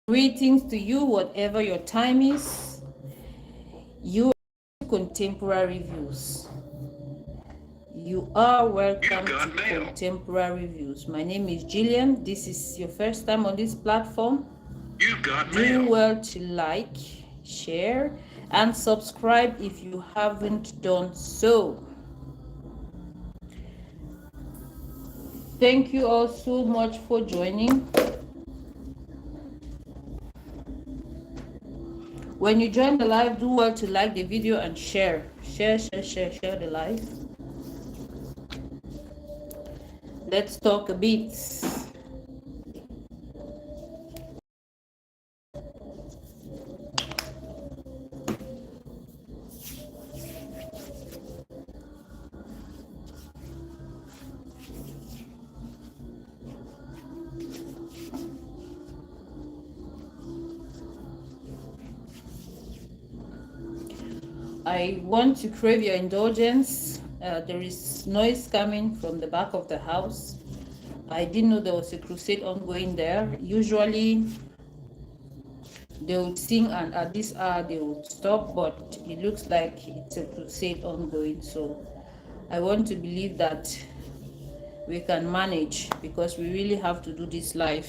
Greetings to you, whatever your time is. You are Contemporary Views. You are welcome to Contemporary Views. My name is Jillian. This is your first time on this platform. Do well to like, share, and subscribe if you haven't done so. Thank you all so much for joining. When you join the live, do well to like the video and share. Share the live. Let's talk a bit. I want to crave your indulgence. There is noise coming from the back of the house. I didn't know there was a crusade ongoing there. Usually they would sing and at this hour they would stop, but it looks like it's a crusade ongoing. So I want to believe that we can manage because we really have to do this live.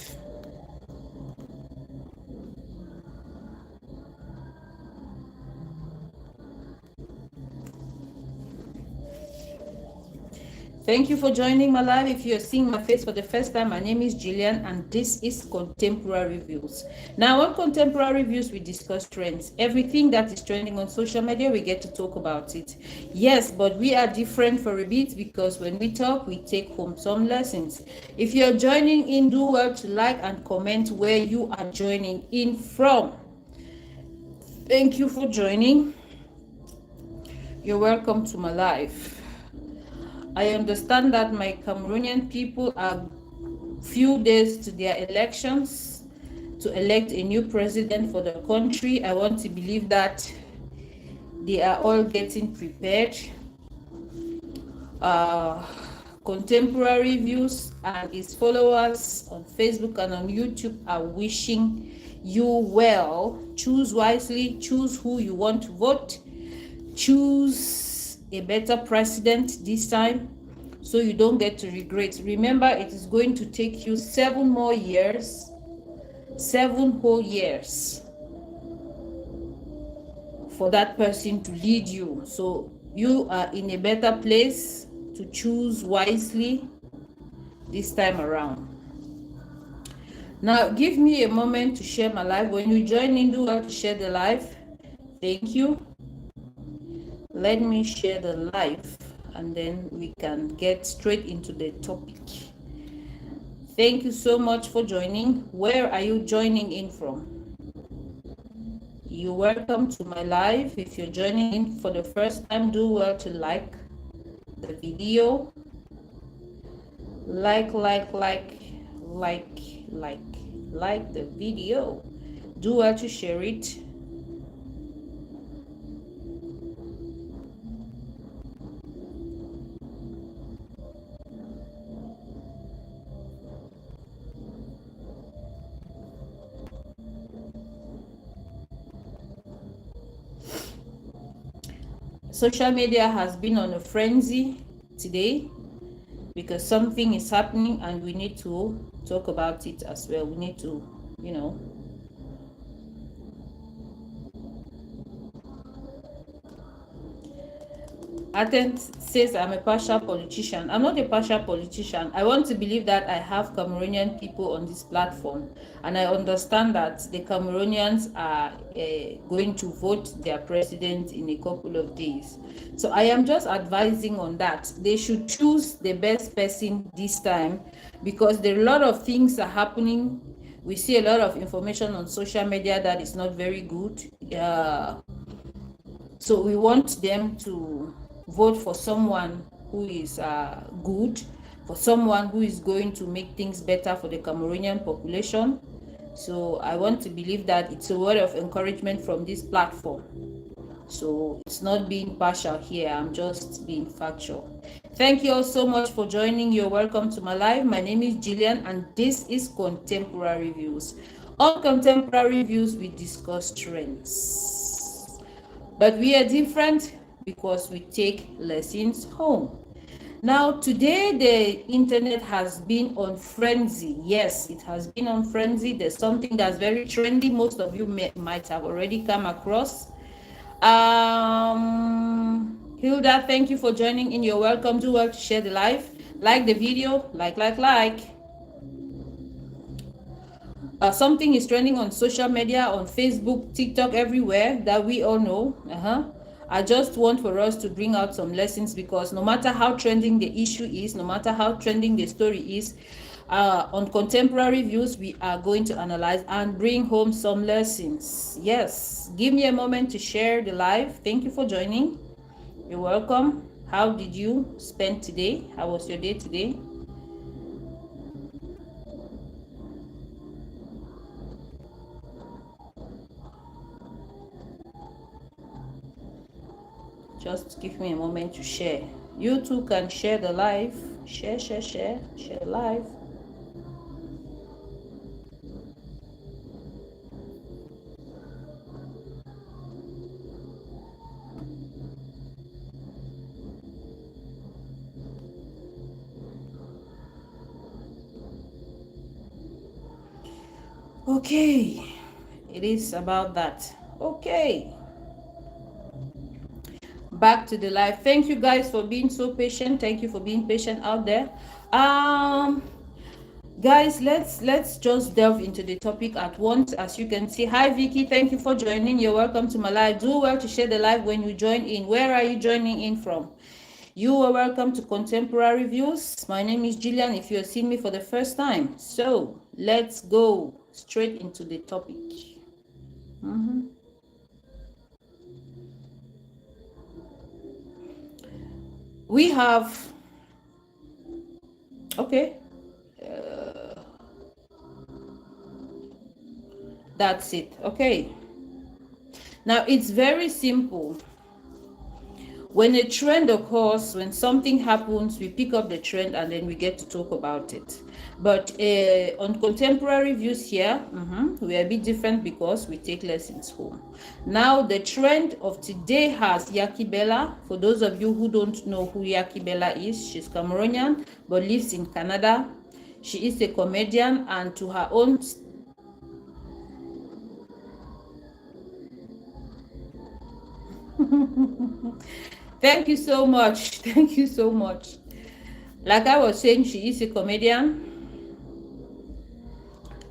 Thank you for joining my live. If you're seeing my face for the first time, my name is Jillian and this is Contemporary Views. Now on Contemporary Views, we discuss trends. Everything that is trending on social media, we get to talk about it. Yes, but we are different for a bit because when we talk, we take home some lessons. If you're joining in, do well to like and comment where you are joining in from. Thank you for joining. You're welcome to my live. I understand that my Cameroonian people are few days to their elections to elect a new president for the country. I want to believe that they are all getting prepared. Contemporary Views and its followers on Facebook and on YouTube are wishing you well. Choose wisely, choose who you want to vote, choose a better president this time so you don't get to regret. Remember, it is going to take you 7 more years, 7 whole years for that person to lead you. So you are in a better place to choose wisely this time around. Now give me a moment to share my live. When you join in, do well to share the live. Thank you. Let me share the live and then we can get straight into the topic. Thank you so much for joining. Where are you joining in from? You're welcome to my live. If you're joining in for the first time, do well to like the video. Like the video. Do well to share it. Social media has been on a frenzy today because something is happening and we need to talk about it as well. We need to, Athens says I'm a partial politician. I'm not a partial politician. I want to believe that I have Cameroonian people on this platform, and I understand that the Cameroonians are going to vote their president in a couple of days. So I am just advising on that. They should choose the best person this time because there are a lot of things are happening. We see a lot of information on social media that is not very good. So we want them to vote for someone who is good, for someone who is going to make things better for the Cameroonian population. So I want to believe that it's a word of encouragement from this platform. So it's not being partial here, I'm just being factual. Thank you all so much for joining. You're welcome to my live. My name is Gillian, and this is Contemporary Views. On Contemporary Views, we discuss trends. But we are different because we take lessons home. Now, today the internet has been on frenzy. Yes, it has been on frenzy. There's something that's very trendy. Most of you might have already come across. Hilda, thank you for joining in. You're welcome. Do well to share the live. Like the video. Like. Something is trending on social media, on Facebook, TikTok, everywhere that we all know. I just want for us to bring out some lessons, because no matter how trending the issue is, no matter how trending the story is, on Contemporary Views, we are going to analyze and bring home some lessons. Yes, give me a moment to share the live. Thank you for joining. You're welcome. How did you spend today? How was your day today? Just give me a moment to share. You too can share the live. Share live. Okay, it is about that. Okay, back to the live. Thank you guys for being so patient. Thank you for being patient out there. Guys, let's just delve into the topic at once. As you can see, hi Vicky, thank you for joining. You're welcome to my live. Do well to share the live when you join in. Where are you joining in from? You are welcome to Contemporary Views. My name is Gillian, if you're seeing me for the first time. So let's go straight into the topic. We have, okay, that's it. Okay, now it's very simple. When a trend occurs, when something happens, we pick up the trend and then we get to talk about it. But on Contemporary Views here, we are a bit different because we take lessons home. Now, the trend of today has Yaki Bella. For those of you who don't know who Yaki Bella is, she's Cameroonian but lives in Canada. She is a comedian, and to her own Thank you so much. Thank you so much. Like I was saying, she is a comedian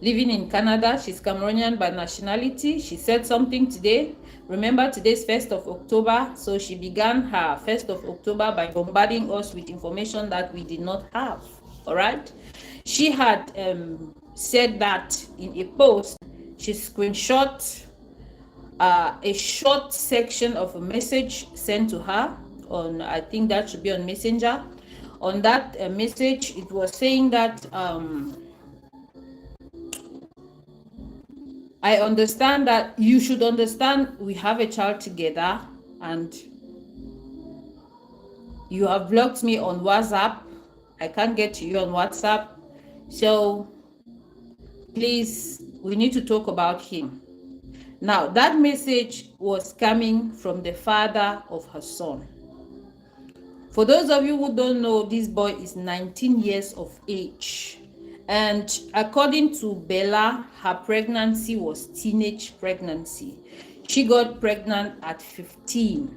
living in Canada. She's Cameroonian by nationality. She said something today. Remember, today's 1st of October. So she began her 1st of October by bombarding us with information that we did not have. All right. She had said that in a post. She screenshot a short section of a message sent to her on, I think that should be on Messenger. On that message, it was saying that I understand that you should understand we have a child together, and you have blocked me on WhatsApp. I can't get to you on WhatsApp. So please, we need to talk about him. Now, that message was coming from the father of her son. For those of you who don't know, this boy is 19 years of age. And according to Bella, her pregnancy was teenage pregnancy. She got pregnant at 15.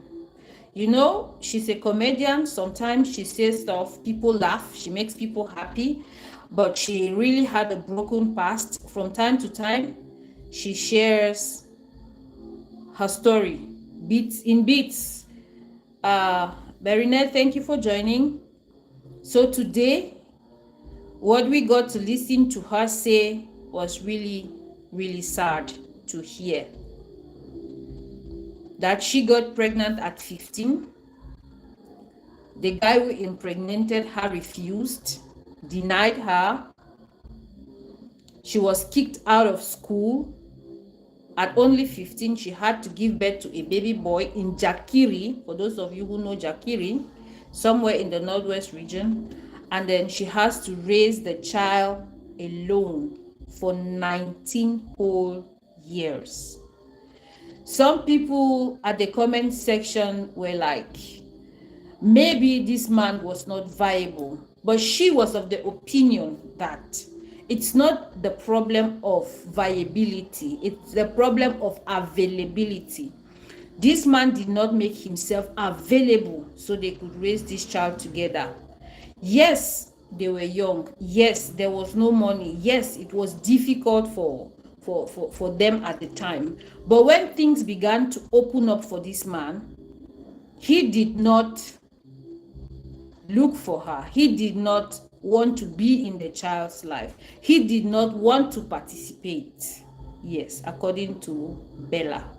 You know, she's a comedian. Sometimes she says stuff, people laugh, she makes people happy. But she really had a broken past. From time to time, she shares her story, bits in bits. Berinette, thank you for joining. So today, what we got to listen to her say was really, really sad to hear. That she got pregnant at 15. The guy who impregnated her refused, denied her. She was kicked out of school. At only 15, she had to give birth to a baby boy in Jakiri. For those of you who know Jakiri, somewhere in the Northwest region, and then she has to raise the child alone for 19 whole years. Some people at the comment section were like, maybe this man was not viable, but she was of the opinion that it's not the problem of viability, it's the problem of availability. This man did not make himself available so they could raise this child together. Yes, they were young. Yes, there was no money. Yes, it was difficult for them at the time. But when things began to open up for this man, he did not look for her. He did not want to be in the child's life. He did not want to participate. Yes, according to Bella.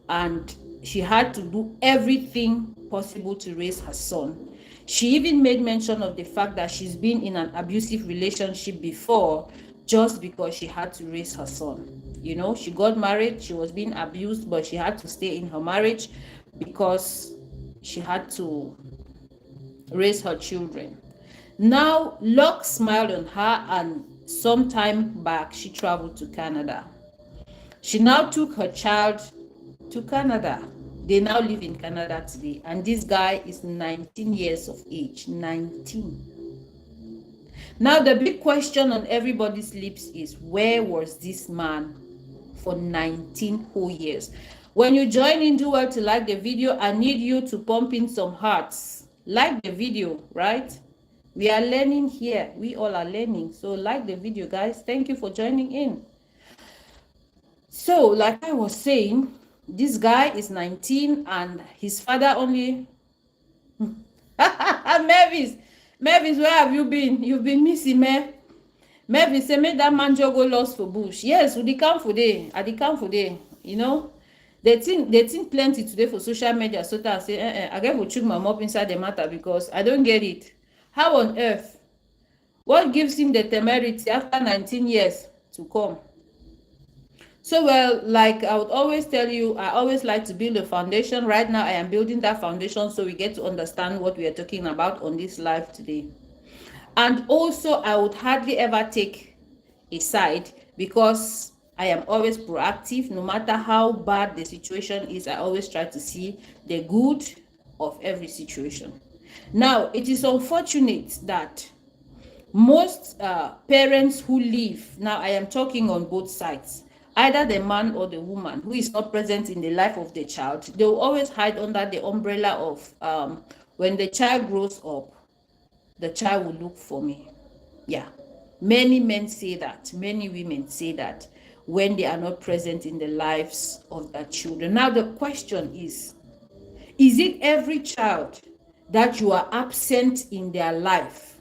And she had to do everything possible to raise her son. She even made mention of the fact that she's been in an abusive relationship before just because she had to raise her son. You know, she got married, she was being abused, but she had to stay in her marriage because she had to raise her children. Now, luck smiled on her, and some time back, she traveled to Canada. She now took her child to Canada. They now live in Canada today, and this guy is 19 years of age. 19. Now, the big question on everybody's lips is, where was this man for 19 whole years? When you join in, do well to like the video. I need you to pump in some hearts. Like the video, right? We are learning here. We all are learning. So like the video, guys. Thank you for joining in. So, like I was saying, this guy is 19 and his father only... Mavis, where have you been? You've been missing, man. Mavis, say, make that man just go lost for bush. Yes, we come for day. At the camp for day, you know. They think plenty today for social media. So that I say, I get to check my mop inside the matter because I don't get it. How on earth? What gives him the temerity after 19 years to come? So, well, like I would always tell you, I always like to build a foundation. Right now, I am building that foundation so we get to understand what we are talking about on this live today. And also, I would hardly ever take a side because I am always proactive. No matter how bad the situation is, I always try to see the good of every situation. Now, it is unfortunate that most parents who live, now I am talking on both sides, either the man or the woman who is not present in the life of the child, they will always hide under the umbrella of when the child grows up, the child will look for me. Yeah, many men say that, many women say that when they are not present in the lives of their children. Now the question is it every child that you are absent in their life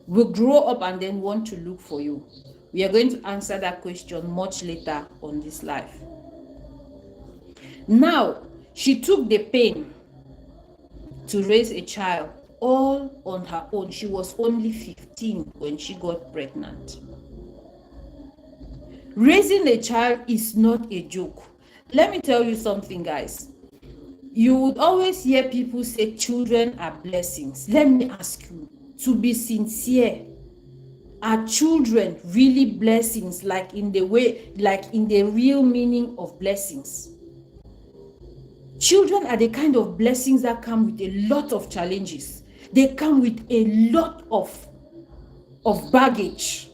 will grow up and then want to look for you? We are going to answer that question much later on this live. Now, she took the pain to raise a child all on her own. She was only 15 when she got pregnant. Raising a child is not a joke. Let me tell you something, guys. You would always hear people say children are blessings. Let me ask you, to be sincere, are children really blessings, like in the way, like in the real meaning of blessings? Children are the kind of blessings that come with a lot of challenges. They come with a lot of baggage.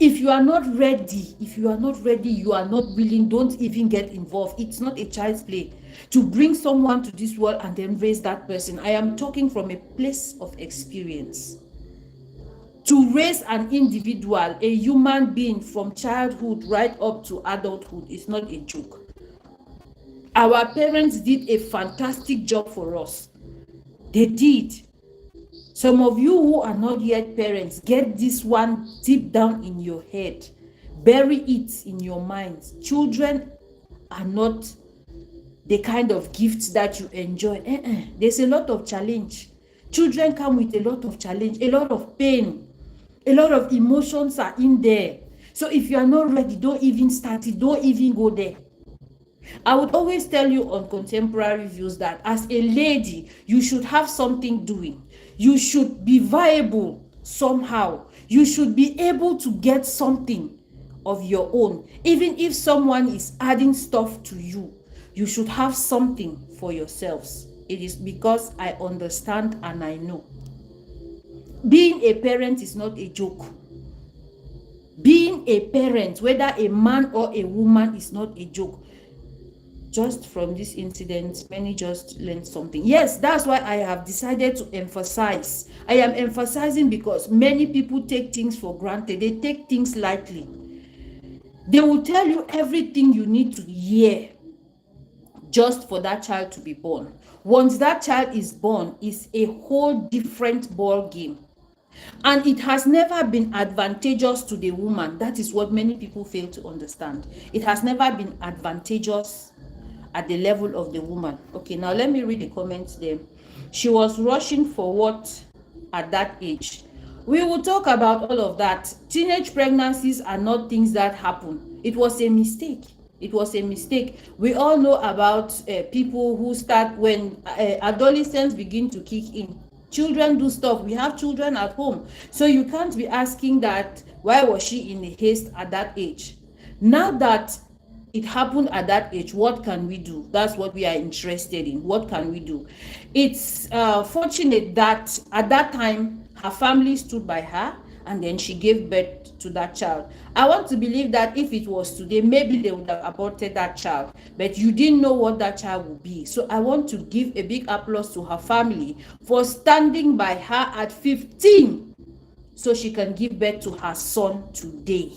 If you are not ready, you are not willing, don't even get involved. It's not a child's play to bring someone to this world and then raise that person. I am talking from a place of experience. To raise an individual, a human being, from childhood right up to adulthood is not a joke. Our parents did a fantastic job for us. They did. Some of you who are not yet parents, get this one deep down in your head. Bury it in your minds. Children are not the kind of gifts that you enjoy. There's a lot of challenge. Children come with a lot of challenge, a lot of pain, a lot of emotions are in there. So if you are not ready, don't even start it. Don't even go there. I would always tell you on Contemporary Views that as a lady, you should have something doing. You should be viable somehow. You should be able to get something of your own. Even if someone is adding stuff to you, you should have something for yourselves. It is because I understand and I know. Being a parent is not a joke. Being a parent, whether a man or a woman, is not a joke. Just from this incident, many just learned something. Yes, that's why I have decided to emphasize. I am emphasizing because many people take things for granted. They take things lightly. They will tell you everything you need to hear just for that child to be born. Once that child is born, it's a whole different ball game. And it has never been advantageous to the woman. That is what many people fail to understand. It has never been advantageous at the level of the woman. Okay, now let me read the comments there. She was rushing for what at that age? We will talk about all of that. Teenage pregnancies are not things that happen. It was a mistake. It was a mistake. We all know about people who start when adolescents begin to kick in. Children do stuff. We have children at home. So you can't be asking that, why was she in haste at that age? Now that it happened at that age, what can we do? That's what we are interested in. What can we do? It's fortunate that at that time, her family stood by her and then she gave birth to that child. I want to believe that if it was today, maybe they would have aborted that child, but you didn't know what that child would be. So I want to give a big applause to her family for standing by her at 15 so she can give birth to her son today.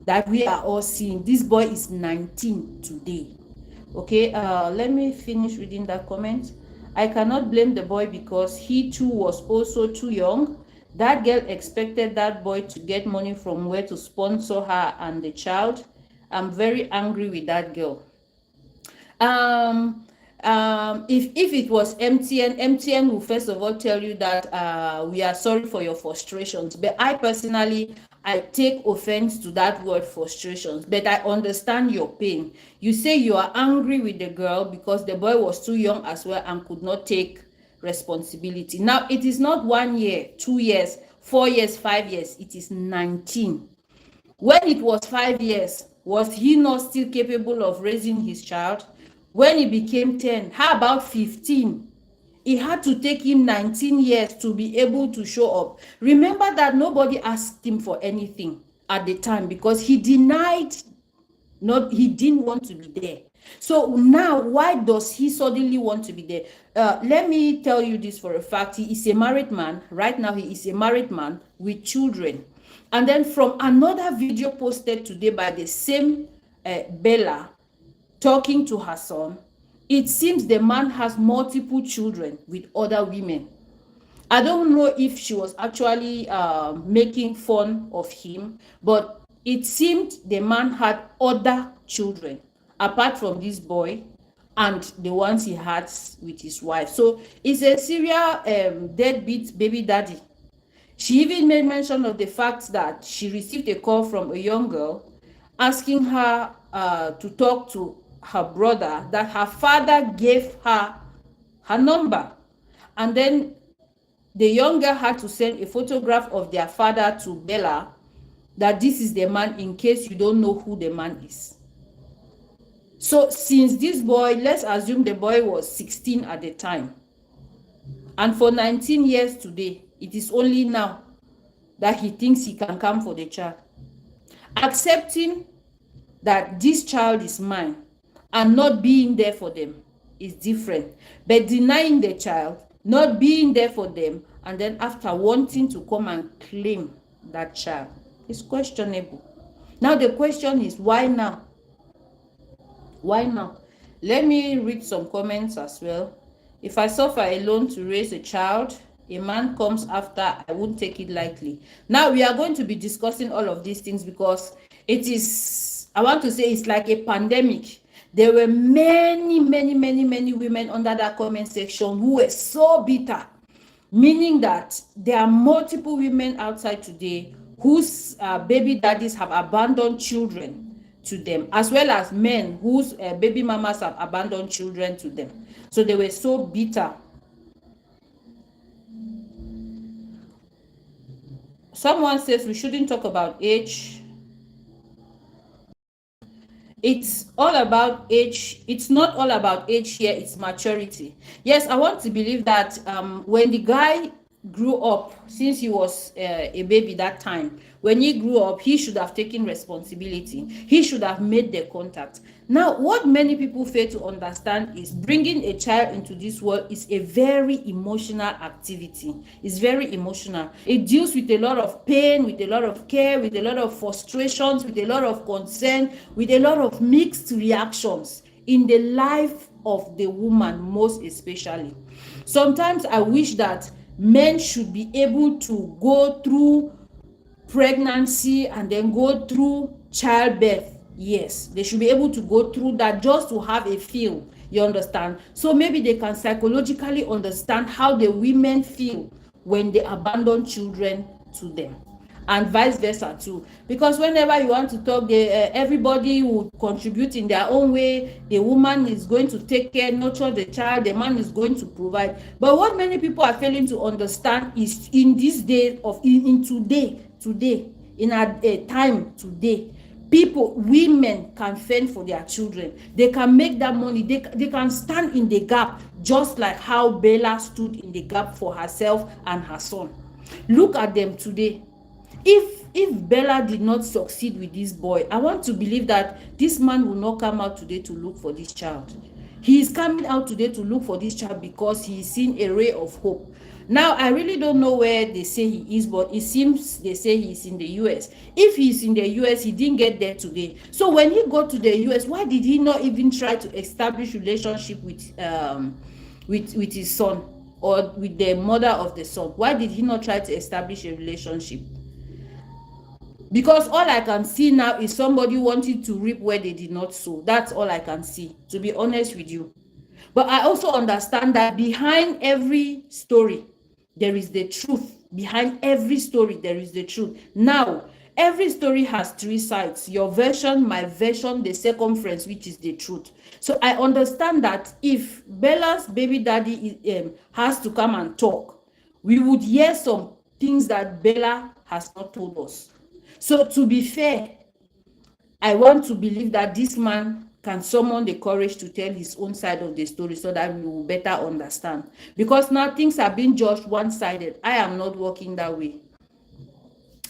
That we are all seeing. This boy is 19 today. Okay, let me finish reading that comment. I cannot blame the boy because he too was also too young. That girl expected that boy to get money from where to sponsor her and the child. I'm very angry with that girl. If it was MTN will first of all tell you that we are sorry for your frustrations. But I personally, I take offense to that word frustrations, but I understand your pain. You say you are angry with the girl because the boy was too young as well and could not take responsibility. Now, it is not 1 year, 2 years, 4 years, 5 years. It is 19. When it was 5 years, was he not still capable of raising his child? When he became 10, how about 15? It had to take him 19 years to be able to show up. Remember that nobody asked him for anything at the time because he denied, he didn't want to be there. So now, why does he suddenly want to be there? Let me tell you this for a fact. He is a married man. Right now, he is a married man with children. And then from another video posted today by the same Bella talking to her son, it seems the man has multiple children with other women. I don't know if she was actually making fun of him, but it seemed the man had other children apart from this boy and the ones he had with his wife. So it's a serial deadbeat baby daddy. She even made mention of the fact that she received a call from a young girl asking her to talk to her brother, that her father gave her her number. And then the young girl had to send a photograph of their father to Bella, that this is the man, in case you don't know who the man is. So since this boy, let's assume the boy was 16 at the time, and for 19 years today, it is only now that he thinks he can come for the child. Accepting that this child is mine and not being there for them is different. But denying the child, not being there for them, and then after wanting to come and claim that child is questionable. Now the question is, why now? Why now? Let me read some comments as well. If I suffer alone to raise a child, a man comes after, I won't take it lightly. Now we are going to be discussing all of these things because it is, I want to say, it's like a pandemic. There were many women under that comment section who were so bitter, meaning that there are multiple women outside today whose baby daddies have abandoned children to them, as well as men whose baby mamas have abandoned children to them. So they were so bitter. Someone says we shouldn't talk about age. It's all about age. It's not all about age here, it's maturity. Yes, I want to believe that when the guy grew up, since he was a baby that time, when he grew up, he should have taken responsibility. He should have made the contact. Now, what many people fail to understand is bringing a child into this world is a very emotional activity. It's very emotional. It deals with a lot of pain, with a lot of care, with a lot of frustrations, with a lot of concern, with a lot of mixed reactions in the life of the woman, most especially. Sometimes I wish that men should be able to go through pregnancy and then go through childbirth. Yes, they should be able to go through that just to have a feel, you understand? So maybe they can psychologically understand how the women feel when they abandon children to them, and vice versa too. Because whenever you want to talk, everybody would contribute in their own way. The woman is going to take care, nurture the child, the man is going to provide. But what many people are failing to understand is in this day of in today in a time today, women can fend for their children. They can make that money. They can stand in the gap, just like how Bella stood in the gap for herself and her son. Look at them today. If Bella did not succeed with this boy, I want to believe that this man will not come out today to look for this child. He is coming out today to look for this child because he is seeing a ray of hope. Now, I really don't know where they say he is, but it seems they say he's in the US. If he's in the US, he didn't get there today. So when he got to the US, why did he not even try to establish relationship with his son or with the mother of the son? Why did he not try to establish a relationship? Because all I can see now is somebody wanting to reap where they did not sow. That's all I can see, to be honest with you. But I also understand that behind every story, there is the truth. Behind every story, there is the truth. Now, every story has three sides: your version, my version, the circumference, which is the truth. So I understand that if Bella's baby daddy has to come and talk, we would hear some things that Bella has not told us. So to be fair, I want to believe that this man can summon the courage to tell his own side of the story so that we will better understand. Because now things are being judged one-sided. I am not working that way.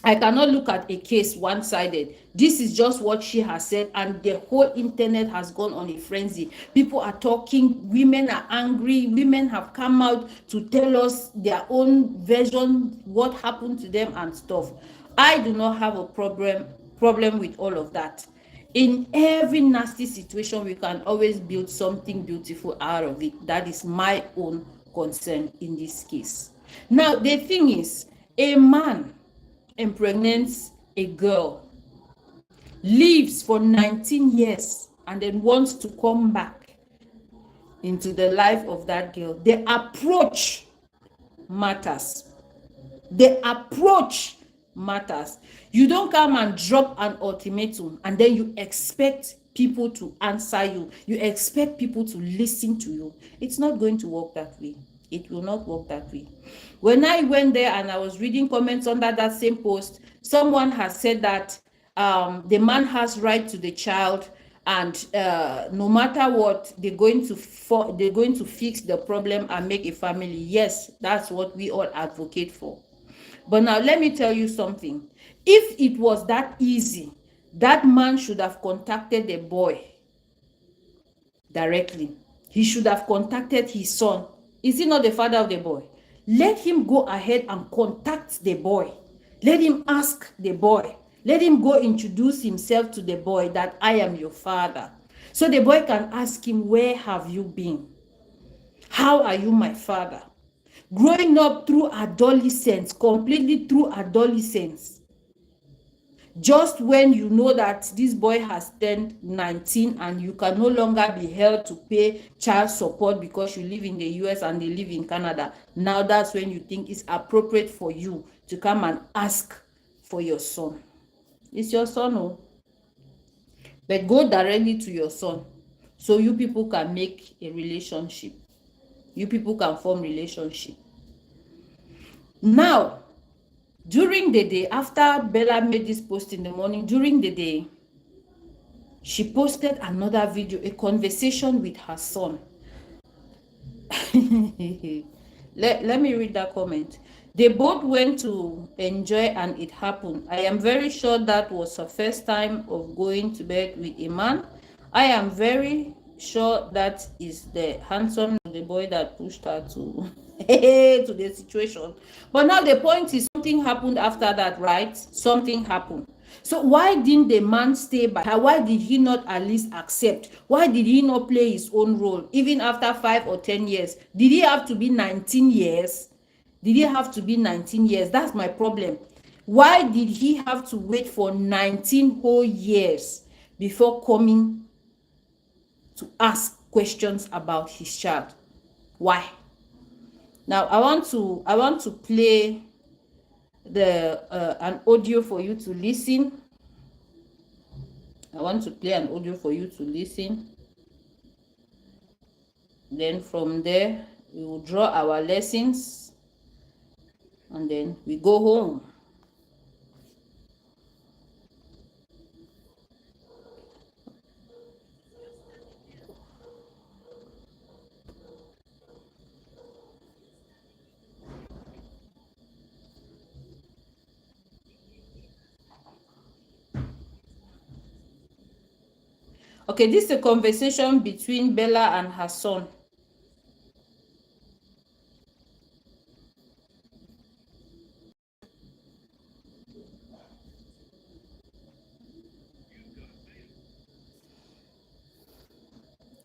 I cannot look at a case one-sided. This is just what she has said, and the whole internet has gone on a frenzy. People are talking, women are angry, women have come out to tell us their own version, what happened to them and stuff. I do not have a problem with all of that. In every nasty situation, we can always build something beautiful out of it. That is my own concern in this case. Now, the thing is, a man impregnates a girl, lives for 19 years, and then wants to come back into the life of that girl. The approach matters. The approach matters. You don't come and drop an ultimatum and then you expect people to answer you. You expect people to listen to you. It's not going to work that way. It will not work that way. When I went there and I was reading comments under that same post, someone has said that the man has right to the child, and no matter what, they're going to fix the problem and make a family. Yes, that's what we all advocate for. But now let me tell you something. If it was that easy, that man should have contacted the boy directly. He should have contacted his son. Is he not the father of the boy? Let him go ahead and contact the boy. Let him ask the boy. Let him go introduce himself to the boy that I am your father. So the boy can ask him, where have you been? How are you my father? Growing up through adolescence, completely through adolescence, just when you know that this boy has turned 19 and you can no longer be held to pay child support because you live in the US and they live in Canada, now that's when you think it's appropriate for you to come and ask for your son. It's your son, oh. but go directly to your son, so you people can make a relationship. You people can form relationship. Now, during the day, after Bella made this post in the morning, during the day, she posted another video, a conversation with her son. Let me read that comment. They both went to enjoy and it happened. I am very sure that was her first time of going to bed with a man. I am very sure that is the handsome the boy that pushed her to to the situation. But now the point is, something happened after that, right? Something happened. So why didn't the man stay by her? Why did he not at least accept? Why did he not play his own role even after 5 or 10 years? Did he have to be 19 years? Did he have to be 19 years? That's my problem. Why did he have to wait for 19 whole years before coming to ask questions about his child? Why? Now I want to play the an audio for you to listen. I want to play an audio for you to listen. Then from there we will draw our lessons and then we go home. Okay, this is a conversation between Bella and her son.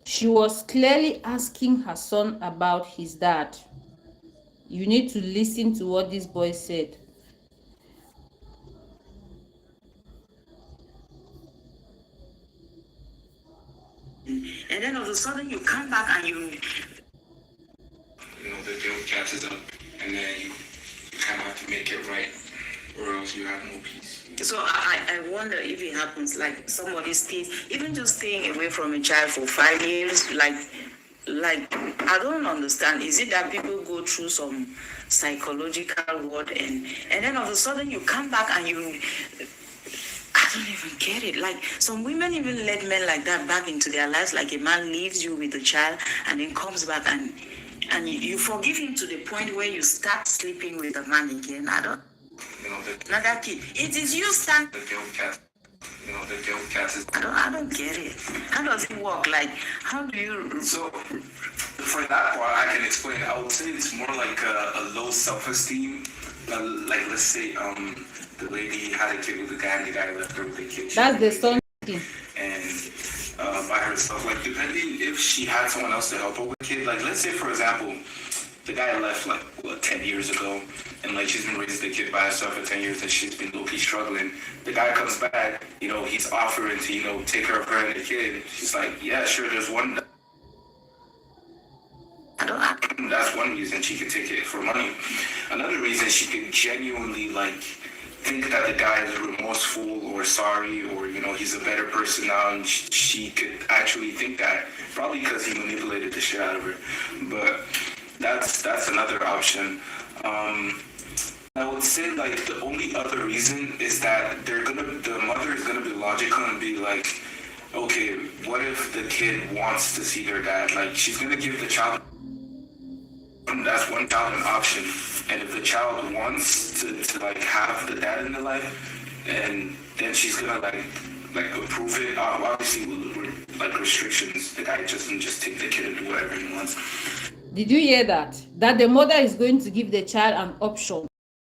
She was clearly asking her son about his dad. You need to listen to what this boy said. And then all of a sudden you come back and you know, the guilt catches up, and then you kind of have to make it right, or else you have no peace. So I wonder if it happens, like somebody stays, even just staying away from a child for 5 years, like I don't understand. Is it that people go through some psychological word and then all of a sudden you come back and you, I don't even get it. Like some women even let men like that back into their lives, like a man leaves you with a child and then comes back and you forgive him to the point where you start sleeping with the man again. I don't. You know, not that kid. It is you stand. The guilt cat. You know, the guilt cat is. I don't get it. How does it work? Like, how do you? So, for that part, I can explain. I would say it's more like a low self-esteem. Like, let's say, the lady had a kid with a guy, and the guy left her with a kid. That's the son. And by herself, like depending if she had someone else to help her with the kid, like let's say for example, the guy left like 10 years ago, and like she's been raising the kid by herself for 10 years, and she's been low-key struggling. The guy comes back, you know, he's offering to, you know, take care of her and the kid. She's like, yeah, sure, there's one. That's one reason she could take it for money. Another reason she could genuinely like think that the guy is remorseful or sorry, or you know he's a better person now, and she could actually think that probably because he manipulated the shit out of her. But that's another option. I would say like the only other reason is that the mother is gonna be logical and be like, okay, what if the kid wants to see their dad? Like she's gonna give the child. That's one child an option, and if the child wants to like have the dad in their life, and then she's gonna like approve it. Obviously, with like restrictions, the guy doesn't just take the kid and do whatever he wants. Did you hear that? That the mother is going to give the child an option.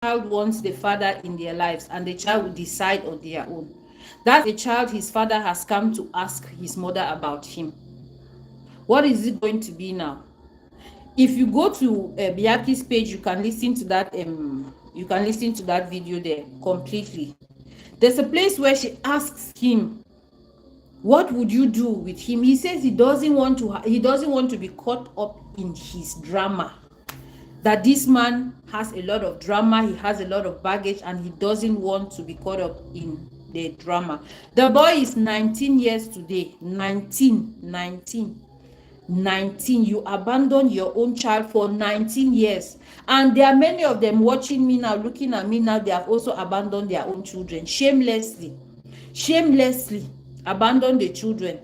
The child wants the father in their lives, and the child will decide on their own. That's the child his father has come to ask his mother about him. What is it going to be now? If you go to Biaki's page, you can listen to that. You can listen to that video there completely. There's a place where she asks him, "What would you do with him?" He says he doesn't want to. He doesn't want to be caught up in his drama. That this man has a lot of drama. He has a lot of baggage, and he doesn't want to be caught up in the drama. The boy is 19 years today. 19. You abandon your own child for 19 years. And there are many of them watching me now, looking at me now. They have also abandoned their own children. Shamelessly abandon the children,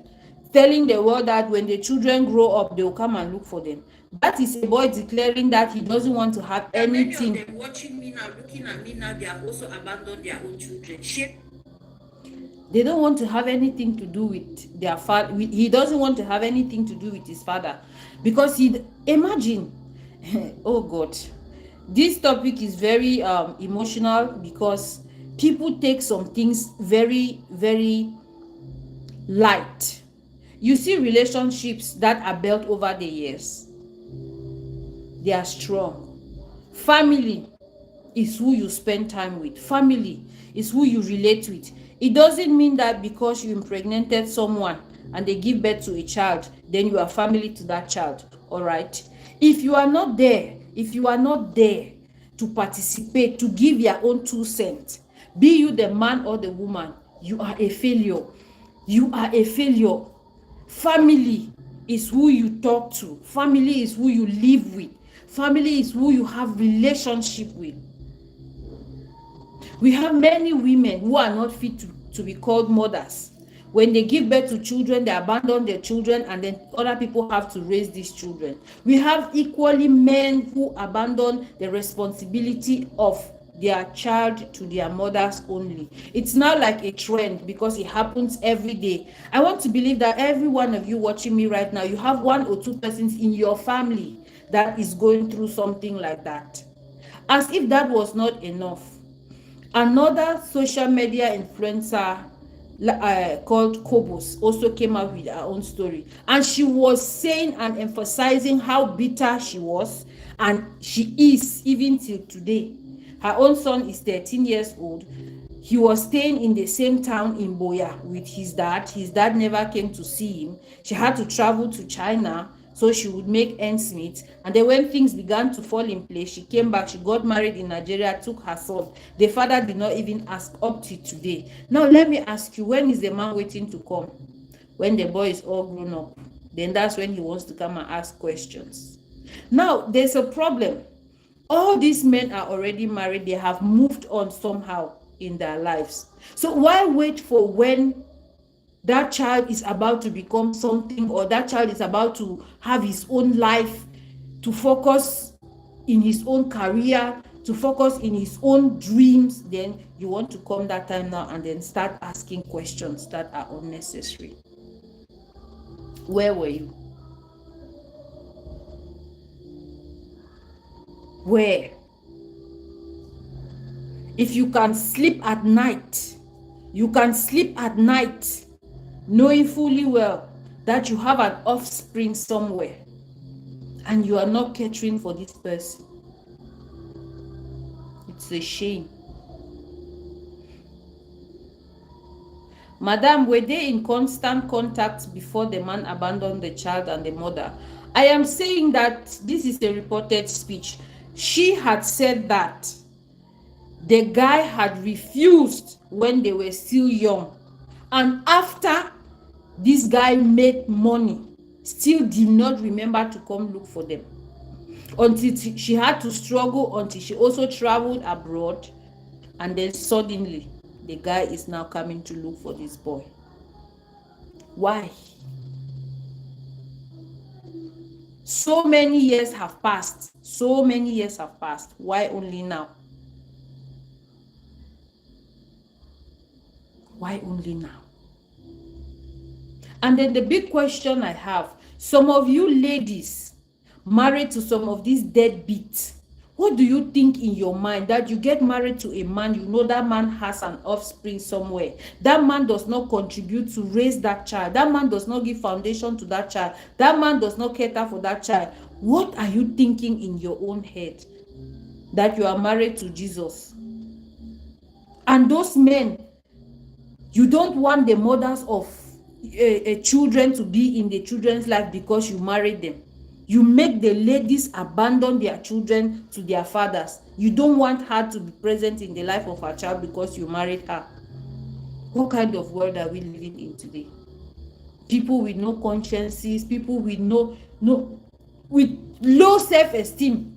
telling the world that when the children grow up, they will come and look for them. That is a boy declaring that he doesn't want to have anything. Many of them watching me now, looking at me now, they have also abandoned their own children. They don't want to have anything to do with their father. He doesn't want to have anything to do with his father, because he imagine. Oh God, this topic is very emotional, because people take some things very, very light. You see relationships that are built over the years, they are strong. Family is who you spend time with. Family is who you relate with. It doesn't mean that because you impregnated someone and they give birth to a child, then you are family to that child. All right. If you are not there to participate, to give your own 2 cents, be you the man or the woman, you are a failure. You are a failure. Family is who you talk to. Family is who you live with. Family is who you have relationship with. We have many women who are not fit to be called mothers. When they give birth to children, they abandon their children, and then other people have to raise these children. We have equally men who abandon the responsibility of their child to their mothers only. It's now like a trend, because it happens every day. I want to believe that every one of you watching me right now, you have 1 or 2 persons in your family that is going through something like that. As if that was not enough, another social media influencer called Kobos also came out with her own story, and she was saying and emphasizing how bitter she was, and she is even till today. Her own son is 13 years old. He was staying in the same town in Boya with his dad. His dad never came to see him. She had to travel to China so she would make ends meet. And then when things began to fall in place, she came back. She got married in Nigeria, took her son. The father did not even ask up to today. Now, let me ask you, when is the man waiting to come? When the boy is all grown up. Then that's when he wants to come and ask questions. Now, there's a problem. All these men are already married. They have moved on somehow in their lives. So why wait for when that child is about to become something, or that child is about to have his own life, to focus in his own career, to focus in his own dreams? Then you want to come that time now and then start asking questions that are unnecessary. Where were you? Where? If you can sleep at night, knowing fully well that you have an offspring somewhere and you are not catering for this person. It's a shame. Madam, were they in constant contact before the man abandoned the child and the mother? I am saying that this is a reported speech. She had said that the guy had refused when they were still young, and after this guy made money, still did not remember to come look for them, until she had to struggle, until she also traveled abroad, and then suddenly the guy is now coming to look for this boy. Why? So many years have passed. Why only now? Why only now? And then the big question I have, some of you ladies married to some of these deadbeats, what do you think in your mind that you get married to a man, you know that man has an offspring somewhere, that man does not contribute to raise that child, that man does not give foundation to that child, that man does not cater for that child? What are you thinking in your own head? That you are married to Jesus? And those men, you don't want the mothers of children to be in the children's life because you married them. You make the ladies abandon their children to their fathers. You don't want her to be present in the life of her child because you married her. What kind of world are we living in today? People with no consciences, people with with low self-esteem,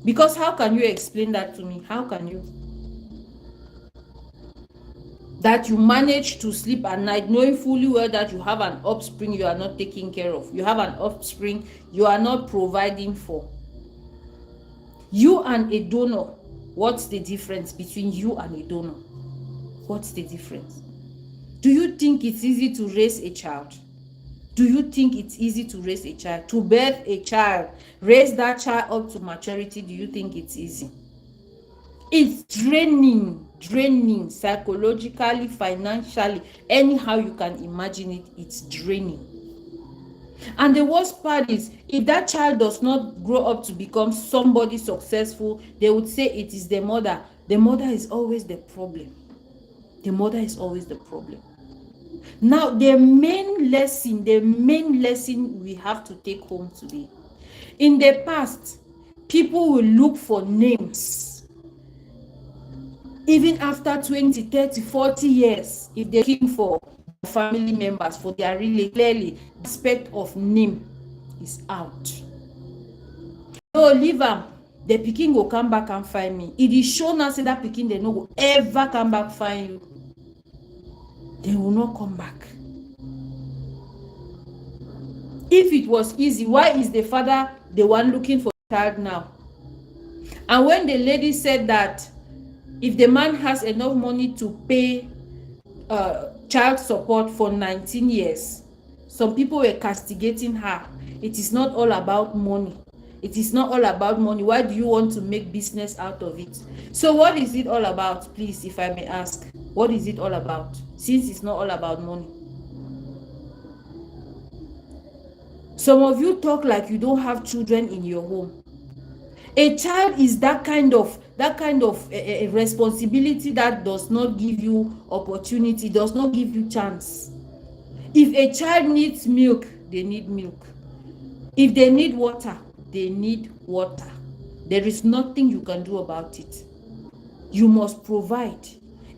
because how can you explain that to me? How can you, that you manage to sleep at night knowing fully well that you have an offspring you are not taking care of, you have an offspring you are not providing for? You and a donor, what's the difference between you and a donor? What's the difference? Do you think it's easy to raise a child? Do you think it's easy to raise a child? To birth a child, raise that child up to maturity, do you think it's easy? It's draining psychologically, financially, anyhow you can imagine it, it's draining. And the worst part is, if that child does not grow up to become somebody successful, they would say it is the mother. The mother is always the problem. The mother is always the problem. Now, the main lesson we have to take home today. In the past, people will look for names. Even after 20, 30, 40 years, if they're looking for family members, for their really clearly, aspect of name is out. No, leave am, the pikin go come back and find me. It is shown us that pikin, they no go ever come back find you. They will not come back. If it was easy, why is the father the one looking for the child now? And when the lady said that if the man has enough money to pay child support for 19 years, some people were castigating her. It is not all about money. It is not all about money. Why do you want to make business out of it? So what is it all about, please, if I may ask? What is it all about? Since it's not all about money. Some of you talk like you don't have children in your home. A child is that kind of a responsibility that does not give you opportunity, does not give you chance. If a child needs milk, they need milk. If they need water, they need water. There is nothing you can do about it. You must provide.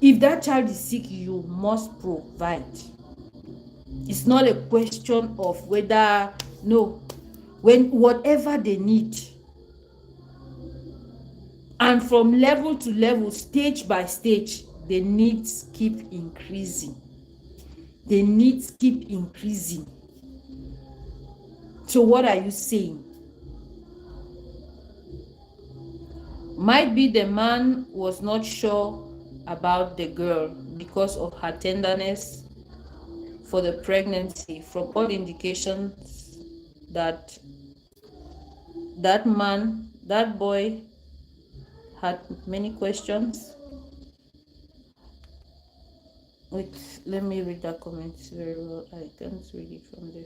If that child is sick, you must provide. It's not a question of whether, no, when whatever they need. And from level to level, stage by stage, the needs keep increasing. The needs keep increasing. So what are you saying? Might be the man was not sure about the girl because of her tenderness for the pregnancy. From all indications that that boy had many questions. Wait, let me read that comment very well. I can't read it from there.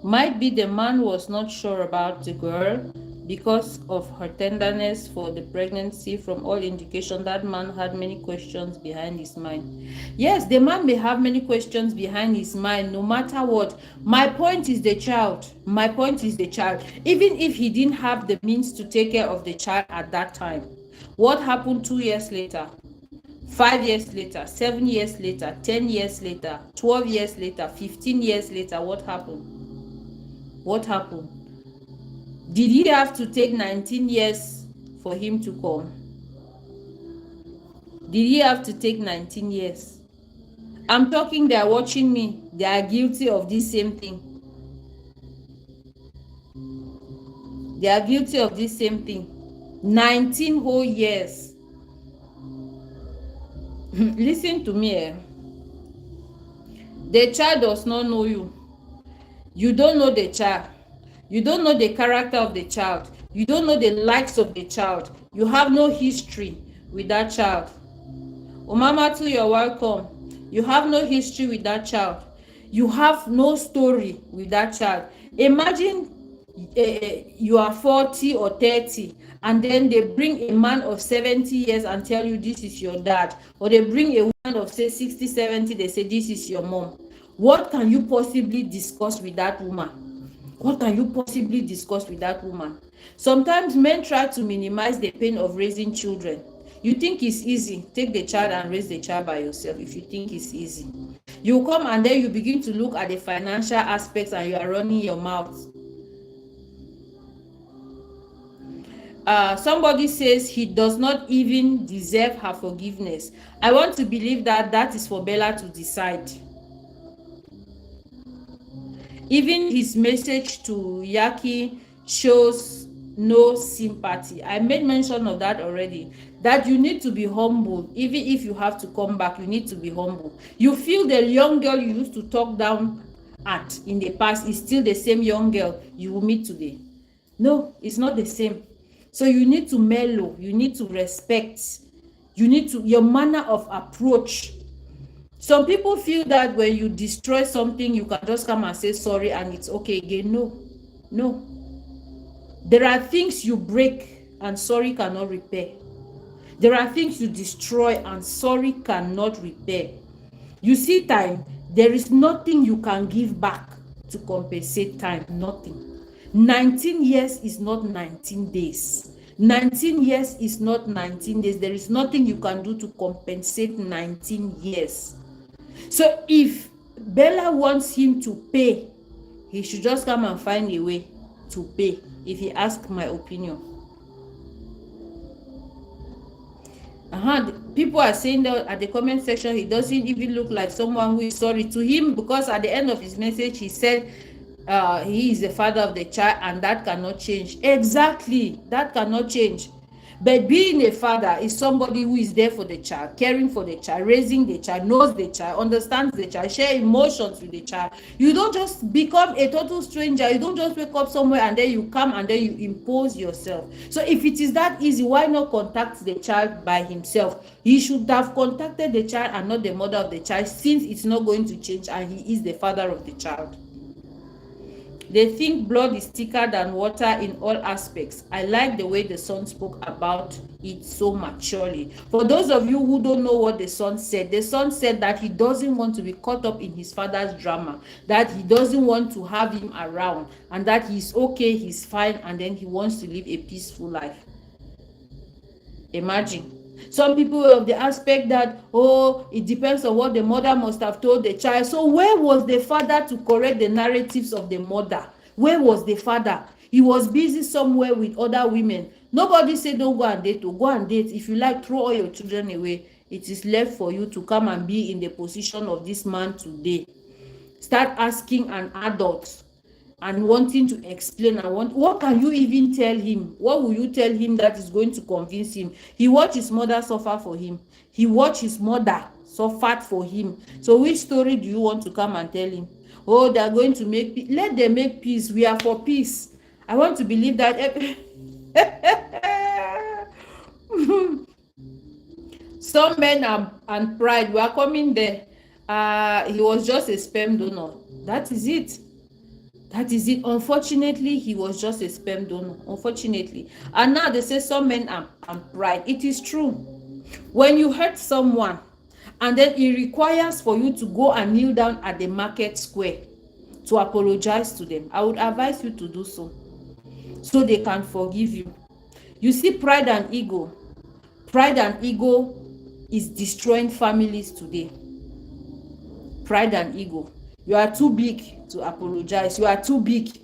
Might be the man was not sure about the girl because of her tenderness for the pregnancy. From all indication, that man had many questions behind his mind. Yes, the man may have many questions behind his mind, no matter what. My point is the child. My point is the child. Even if he didn't have the means to take care of the child at that time, what happened 2 years later? 5 years later, 7 years later, 10 years later, 12 years later, 15 years later, what happened? What happened? Did he have to take 19 years for him to come? Did he have to take 19 years? I'm talking, they are watching me. They are guilty of this same thing. They are guilty of this same thing. 19 whole years. Listen to me. The child does not know you. You don't know the child. You don't know the character of the child. You don't know the likes of the child. You have no history with that child. Umamatu, you're welcome. You have no history with that child. You have no story with that child. Imagine you are 40 or 30 and then they bring a man of 70 years and tell you this is your dad, or they bring a woman of say 60, 70, they say this is your mom. What can you possibly discuss with that woman? What can you possibly discuss with that woman? Sometimes men try to minimize the pain of raising children. You think it's easy, take the child and raise the child by yourself. If you think it's easy, you come and then you begin to look at the financial aspects and you are running your mouth. Somebody says he does not even deserve her forgiveness. I want to believe that that is for Bella to decide. Even his message to Yaki shows no sympathy. I made mention of that already, that you need to be humble. Even if you have to come back, you need to be humble. You feel the young girl you used to talk down at in the past is still the same young girl you will meet today. No, it's not the same. So you need to mellow, you need to respect, you need to, your manner of approach. Some people feel that when you destroy something, you can just come and say sorry and it's okay again. No. There are things you break and sorry cannot repair. There are things you destroy and sorry cannot repair. You see time, there is nothing you can give back to compensate time, nothing. 19 years is not 19 days. 19 years is not 19 days. There is nothing you can do to compensate 19 years. So if Bella wants him to pay, he should just come and find a way to pay, if he asks my opinion. People are saying that at the comment section, he doesn't even look like someone who is sorry to him, because at the end of his message, he said he is the father of the child and that cannot change. Exactly, that cannot change. But being a father is somebody who is there for the child, caring for the child, raising the child, knows the child, understands the child, share emotions with the child. You don't just become a total stranger. You don't just wake up somewhere and then you come and then you impose yourself. So if it is that easy, why not contact the child by himself? He should have contacted the child and not the mother of the child, since it's not going to change and he is the father of the child. They think blood is thicker than water in all aspects. I like the way the son spoke about it so maturely. For those of you who don't know what the son said that he doesn't want to be caught up in his father's drama, that he doesn't want to have him around, and that he's okay, he's fine, and then he wants to live a peaceful life. Imagine. Some people of the aspect that, it depends on what the mother must have told the child. So where was the father to correct the narratives of the mother? Where was the father? He was busy somewhere with other women. Nobody said don't go and date. Go and date. If you like, throw all your children away. It is left for you to come and be in the position of this man today. Start asking an adult and wanting to explain and what can you even tell him? What will you tell him that is going to convince him? He watched his mother suffer for him. He watched his mother suffer for him. So which story do you want to come and tell him? They are going to make peace. Let them make peace. We are for peace. I want to believe that. Some men and pride were coming there. He was just a sperm donor. That is it. That is it. Unfortunately, he was just a sperm donor. Unfortunately. And now they say some men and pride. It is true. When you hurt someone, and then it requires for you to go and kneel down at the market square to apologize to them, I would advise you to do so they can forgive you. You see, pride and ego is destroying families today. Pride and ego. You are too big to apologize. You are too big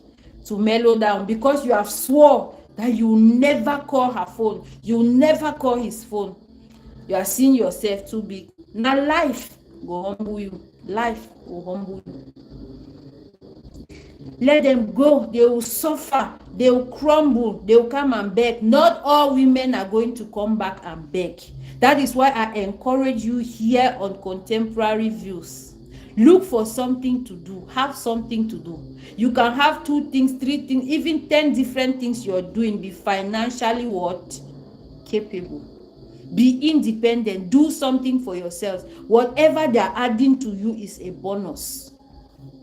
to mellow down, because you have swore that you will never call her phone. You will never call his phone. You are seeing yourself too big. Now life will humble you. Life will humble you. Let them go. They will suffer. They will crumble. They will come and beg. Not all women are going to come back and beg. That is why I encourage you here on Contemporary Views. Look for something to do. Have something to do. You can have 2 things, 3 things, even 10 different things you're doing. Be financially what? Capable. Be independent. Do something for yourselves. Whatever they are adding to you is a bonus.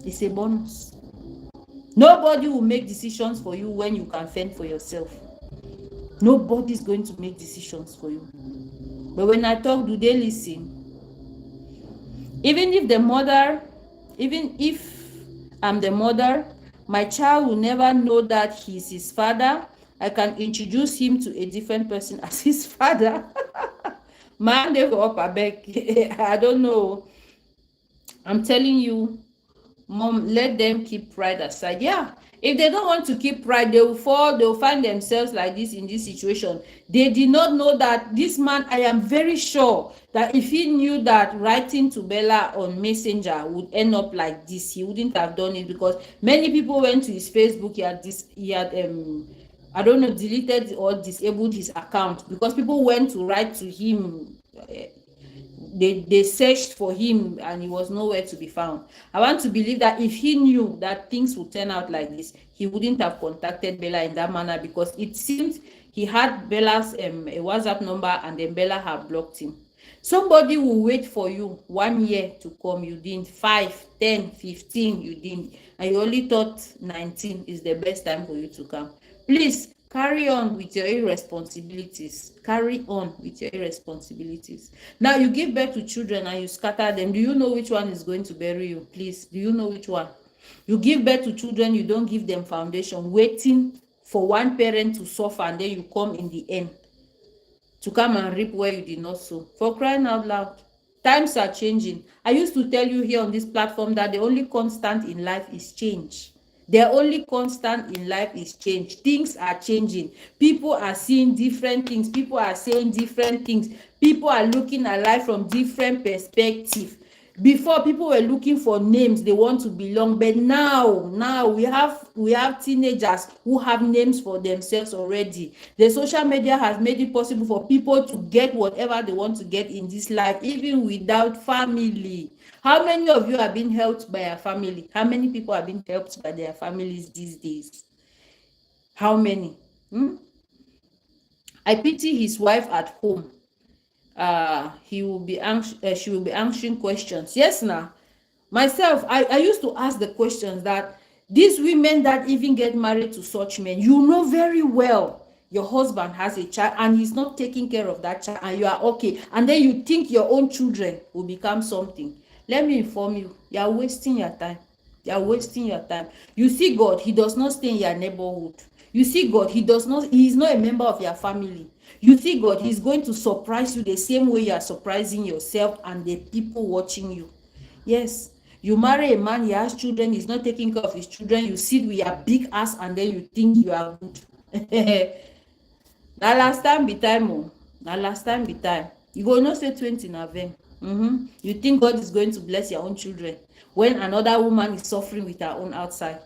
It's a bonus. Nobody will make decisions for you when you can fend for yourself. Nobody's going to make decisions for you. But when I talk, do they listen? Even if I'm the mother, my child will never know that he's his father. I can introduce him to a different person as his father. Man, they go up a beg. I don't know. I'm telling you, Mom, let them keep pride aside. Yeah, if they don't want to keep pride, they will fall. They will find themselves like this in this situation. They did not know that this man, I am very sure that if he knew that writing to Bella on Messenger would end up like this, he wouldn't have done it, because many people went to his Facebook. He had I don't know, deleted or disabled his account because people went to write to him. They searched for him and he was nowhere to be found. I want to believe that if he knew that things would turn out like this, he wouldn't have contacted Bella in that manner, because it seems he had Bella's a WhatsApp number and then Bella had blocked him. Somebody will wait for you 1 year to come. You didn't. 5, 10, 15, you didn't. And you only thought 19 is the best time for you to come. Please carry on with your irresponsibilities. Carry on with your irresponsibilities. Now you give birth to children and you scatter them. Do you know which one is going to bury you? Please, do you know which one? You give birth to children, you don't give them foundation, waiting for one parent to suffer, and then you come in the end to come and reap where you did not sow. For crying out loud. Times are changing. I used to tell you here on this platform that the only constant in life is change. The only constant in life is change. Things are changing. People are seeing different things. People are saying different things. People are looking at life from different perspectives. Before, people were looking for names, they want to belong, but now we have teenagers who have names for themselves already. The social media has made it possible for people to get whatever they want to get in this life, even without family. How many of you have been helped by a family? How many people have been helped by their families these days? How many? I pity his wife at home. He will be she will be answering questions. Yes, now myself, I used to ask the questions that these women that even get married to such men, you know very well your husband has a child and he's not taking care of that child, and you are okay, and then you think your own children will become something. Let me inform you, you are wasting your time. You are wasting your time. You see God, he does not stay in your neighborhood. You see God, he is not a member of your family. You see God, he's going to surprise you the same way you are surprising yourself and the people watching you. Yes, you marry a man, he has children, he's not taking care of his children. You sit with your big ass and then you think you are good. Now last time be time. Now last time be time. You go not say 20 November. You think God is going to bless your own children when another woman is suffering with her own outside.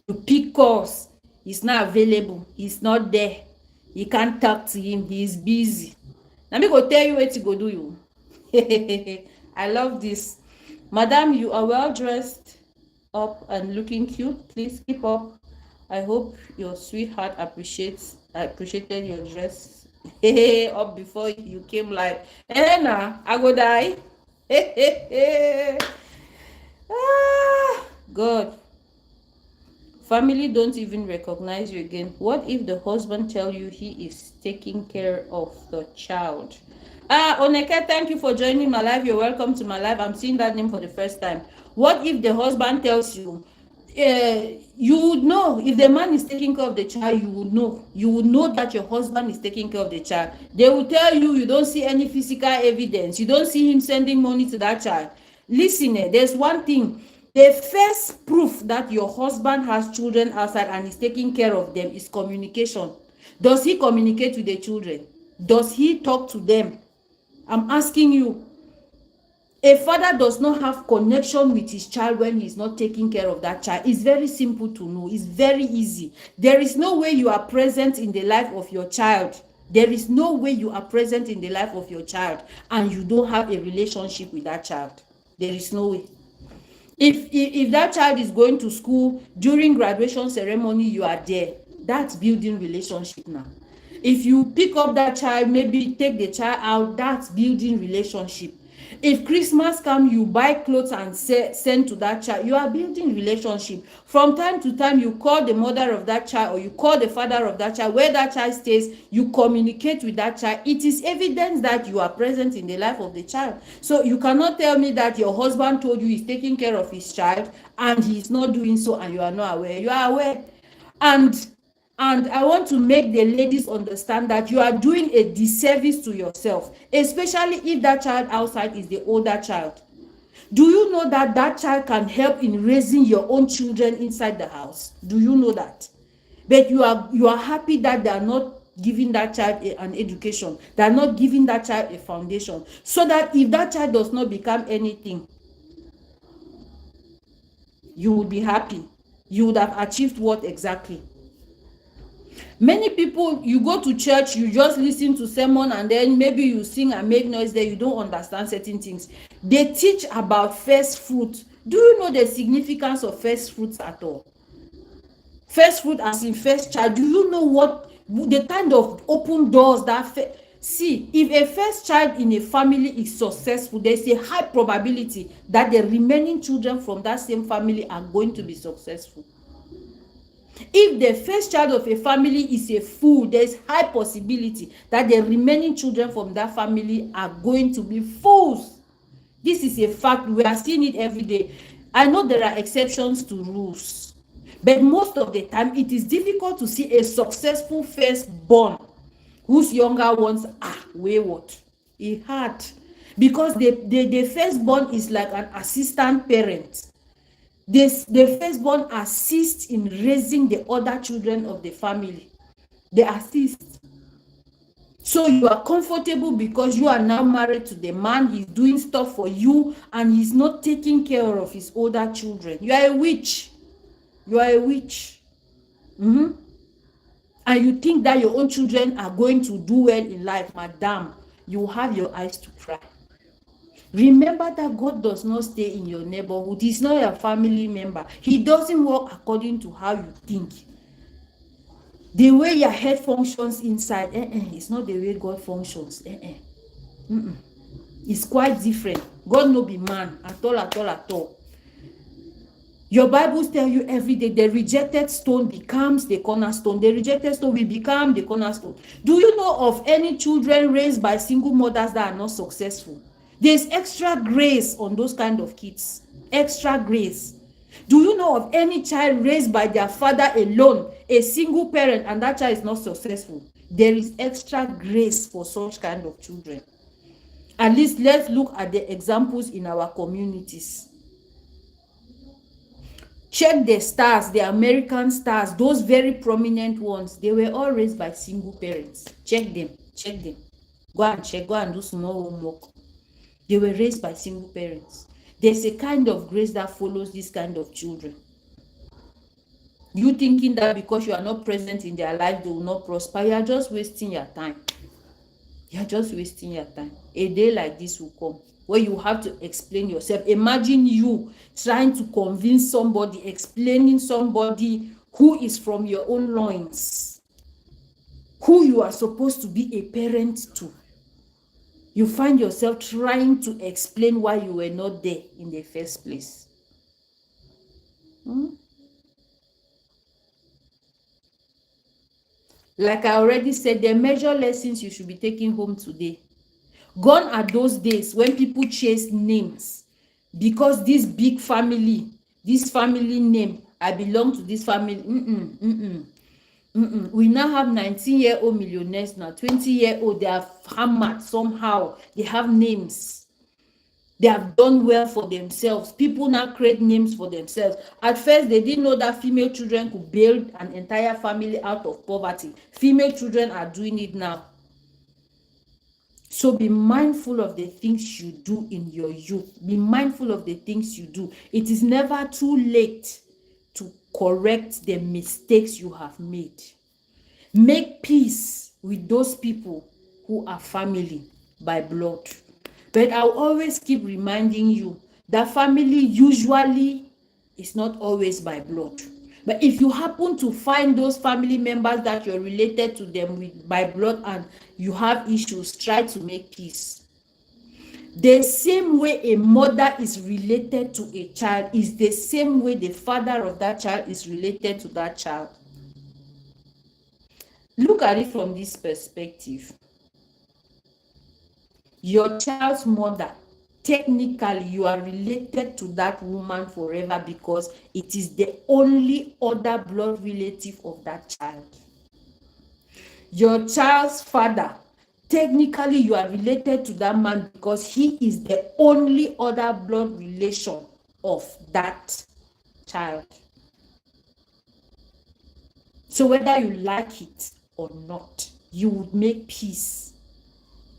You pick calls, he's not available, he's not there. You can't talk to him, he is busy. Let me go tell you what to go do you. I love this. Madam, you are well dressed up and looking cute. Please keep up. I hope your sweetheart appreciated your dress up before you came live. Nah, I go die. God. Family don't even recognize you again. What if the husband tell you he is taking care of the child? Oneke, thank you for joining my live. You're welcome to my live. I'm seeing that name for the first time. What if the husband tells you, you would know if the man is taking care of the child, you would know that your husband is taking care of the child. They will tell you, you don't see any physical evidence, you don't see him sending money to that child. Listen, there's one thing. The first proof that your husband has children outside and is taking care of them is communication. Does he communicate with the children? Does he talk to them? I'm asking you. A father does not have connection with his child when he's not taking care of that child. It's very simple to know. It's very easy. There is no way you are present in the life of your child. There is no way you are present in the life of your child and you don't have a relationship with that child. There is no way. If that child is going to school during graduation ceremony, you are there. That's building relationship now. If you pick up that child, maybe take the child out, that's building relationship. If Christmas come, you buy clothes and send to that child, you are building relationship. From time to time, you call the mother of that child or you call the father of that child, where that child stays, you communicate with that child. It is evidence that you are present in the life of the child. So you cannot tell me that your husband told you he's taking care of his child and he's not doing so and you are not aware. You are aware. And I want to make the ladies understand that you are doing a disservice to yourself, especially if that child outside is the older child. Do you know that that child can help in raising your own children inside the house? Do you know that? But you are happy that they are not giving that child an education. They are not giving that child a foundation. So that if that child does not become anything, you would be happy. You would have achieved what exactly? Many people, you go to church, you just listen to sermon and then maybe you sing and make noise there, you don't understand certain things. They teach about first fruit. Do you know the significance of first fruits at all? First fruit as in first child. Do you know what the kind of open doors that see, if a first child in a family is successful, there's a high probability that the remaining children from that same family are going to be successful. If the first child of a family is a fool, there's high possibility that the remaining children from that family are going to be fools. This is a fact. We are seeing it every day. I know there are exceptions to rules, but most of the time it is difficult to see a successful firstborn whose younger ones are wayward. It's hard because the firstborn is like an assistant parent. The firstborn assists in raising the other children of the family. They assist. So you are comfortable because you are now married to the man. He's doing stuff for you and he's not taking care of his older children. You are a witch. You are a witch. And you think that your own children are going to do well in life, madam. You have your eyes to cry. Remember that God does not stay in your neighborhood. He's not your family member. He doesn't work according to how you think. The way your head functions inside, it's not the way God functions. It's quite different. God no be man at all. Your Bibles tell you every day the rejected stone becomes the cornerstone. The rejected stone will become the cornerstone. Do you know of any children raised by single mothers that are not successful? There's extra grace on those kind of kids. Extra grace. Do you know of any child raised by their father alone, a single parent, and that child is not successful? There is extra grace for such kind of children. At least let's look at the examples in our communities. Check the stars, the American stars, those very prominent ones. They were all raised by single parents. Check them. Go and do some more homework. They were raised by single parents. There's a kind of grace that follows this kind of children. You thinking that because you are not present in their life, they will not prosper, you are just wasting your time. You are just wasting your time. A day like this will come where you have to explain yourself. Imagine you trying to convince somebody, explaining somebody who is from your own loins, who you are supposed to be a parent to. You find yourself trying to explain why you were not there in the first place. Like I already said, the major lessons you should be taking home today. Gone are those days when people chase names because this big family, this family name, I belong to this family. We now have 19-year-old millionaires now, 20-year-old, they have hammered somehow. They have names. They have done well for themselves. People now create names for themselves. At first, they didn't know that female children could build an entire family out of poverty. Female children are doing it now. So be mindful of the things you do in your youth. Be mindful of the things you do. It is never too late to correct the mistakes you have made. Make peace with those people who are family by blood. But I'll always keep reminding you that family usually is not always by blood. But if you happen to find those family members that you're related to them by blood and you have issues, try to make peace. The same way a mother is related to a child is the same way the father of that child is related to that child. Look at it from this perspective. Your child's mother, technically you are related to that woman forever because it is the only other blood relative of that child. Your child's father, technically you are related to that man because he is the only other blood relation of that child. So whether you like it or not, you would make peace.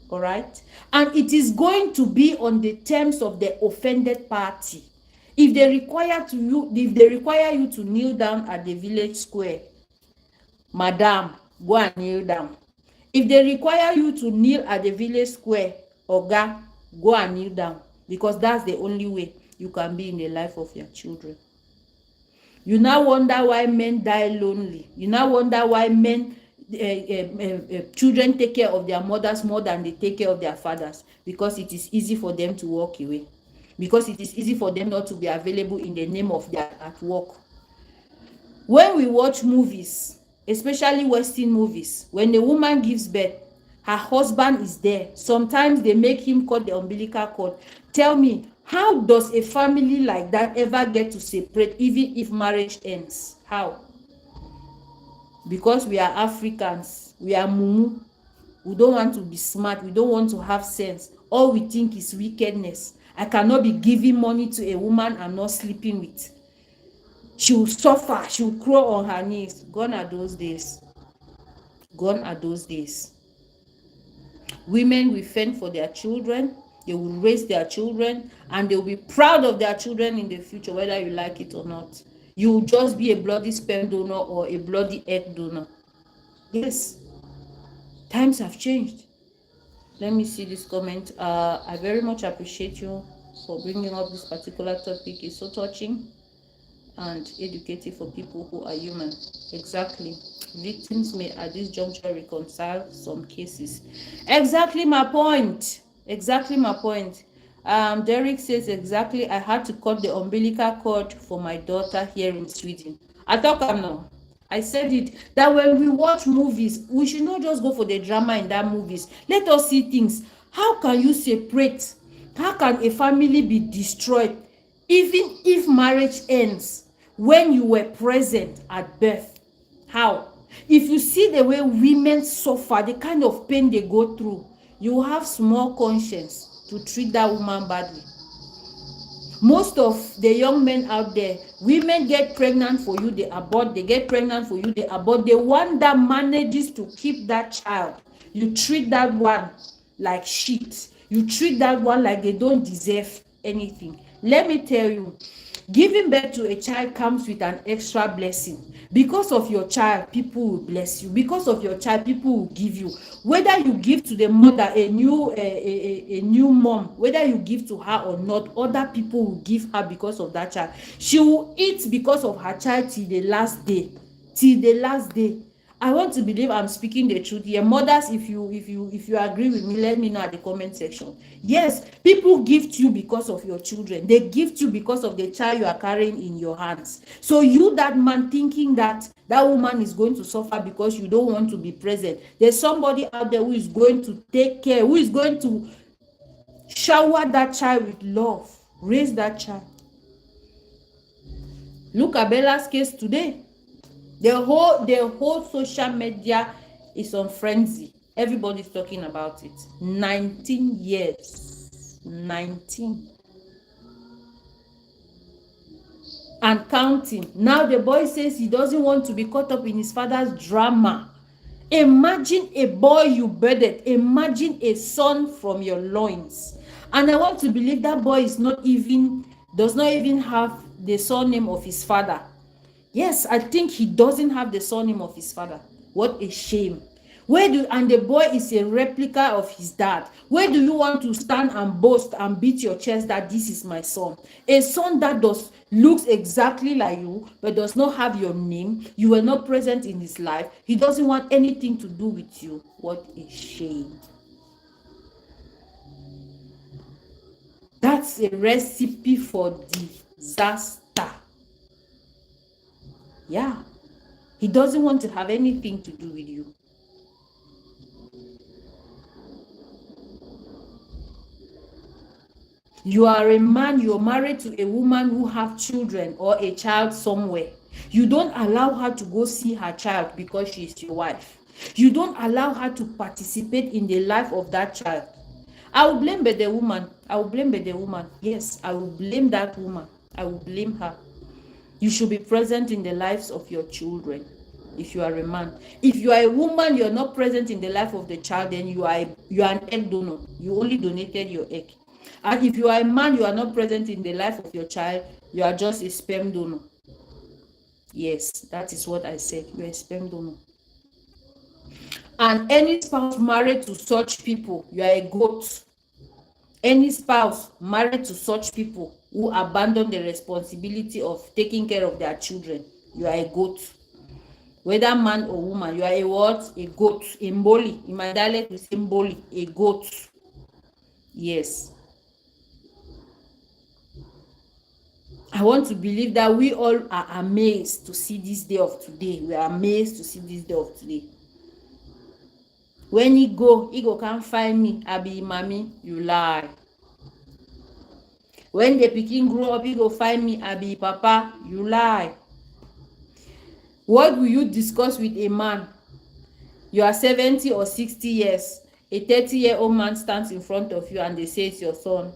All right? And it is going to be on the terms of the offended party. If they require you to kneel down at the village square, madam, go and kneel down. If they require you to kneel at the village square, oga, go and kneel down, because that's the only way you can be in the life of your children. You now wonder why men die lonely. You now wonder why children take care of their mothers more than they take care of their fathers, because it is easy for them to walk away, because it is easy for them not to be available in the name of their at work. When we watch movies, especially Western movies, when a woman gives birth, her husband is there. Sometimes they make him cut the umbilical cord. Tell me, how does a family like that ever get to separate even if marriage ends? How? Because we are Africans, we are mumu. We don't want to be smart, we don't want to have sense. All we think is wickedness. I cannot be giving money to a woman I'm not sleeping with. She will suffer, she will crawl on her knees. Gone are those days. Gone are those days. Women will fend for their children, they will raise their children, and they will be proud of their children in the future, whether you like it or not. You will just be a bloody sperm donor or a bloody egg donor. Yes, times have changed. Let me see this comment. I very much appreciate you for bringing up this particular topic. It's so touching and educative for people who are human. Exactly. Victims may at this juncture reconcile some cases. Exactly my point. Exactly my point. Derek says exactly, I had to cut the umbilical cord for my daughter here in Sweden. I talk now. I said it, that when we watch movies, we should not just go for the drama in that movies. Let us see things. How can you separate? How can a family be destroyed even if marriage ends when you were present at birth? How? If you see the way women suffer, the kind of pain they go through, you have small conscience to treat that woman badly. Most of the young men out there, women get pregnant for you, they abort, they get pregnant for you, they abort. The one that manages to keep that child, you treat that one like shit. You treat that one like they don't deserve anything. Let me tell you, giving birth to a child comes with an extra blessing. Because of your child, people will bless you. Because of your child, people will give you. Whether you give to the mother a new mom, whether you give to her or not, other people will give her because of that child. She will eat because of her child till the last day. Till the last day. I want to believe I'm speaking the truth here. Mothers, if you agree with me, let me know at the comment section. Yes, people gift you because of your children. They gift you because of the child you are carrying in your hands. So you, that man, thinking that that woman is going to suffer because you don't want to be present. There's somebody out there who is going to take care, who is going to shower that child with love, raise that child. Look at Bella's case today. The whole social media is on frenzy. Everybody's talking about it. 19 years. 19. And counting. Now the boy says he doesn't want to be caught up in his father's drama. Imagine a boy you birthed. Imagine a son from your loins. And I want to believe that boy does not even have the surname of his father. Yes, I think he doesn't have the surname of his father. What a shame. And the boy is a replica of his dad. Where do you want to stand and boast and beat your chest that this is my son? A son that looks exactly like you but does not have your name. You were not present in his life. He doesn't want anything to do with you. What a shame. That's a recipe for disaster. Yeah. He doesn't want to have anything to do with you. You are a man, you're married to a woman who have children or a child somewhere. You don't allow her to go see her child because she is your wife. You don't allow her to participate in the life of that child. I will blame the woman. I will blame the woman. Yes, I will blame that woman. I will blame her. You should be present in the lives of your children if you are a man. If you are a woman, you're not present in the life of the child, then you are an egg donor. You only donated your egg. And if you are a man, you are not present in the life of your child, you are just a sperm donor. Yes, that is what I said. You're a sperm donor. And any spouse married to such people, you are a goat. Any spouse married to such people who abandon the responsibility of taking care of their children, you are a goat. Whether man or woman, you are a what? A goat. A mboli. In my dialect, we say mboli. A goat. Yes. I want to believe that we all are amazed to see this day of today. We are amazed to see this day of today. When he go can't find me. I be mommy, you lie. When the pikin grow up, he go find me. I be papa, you lie. What will you discuss with a man? You are 70 or 60 years. A 30-year-old man stands in front of you and they say it's your son.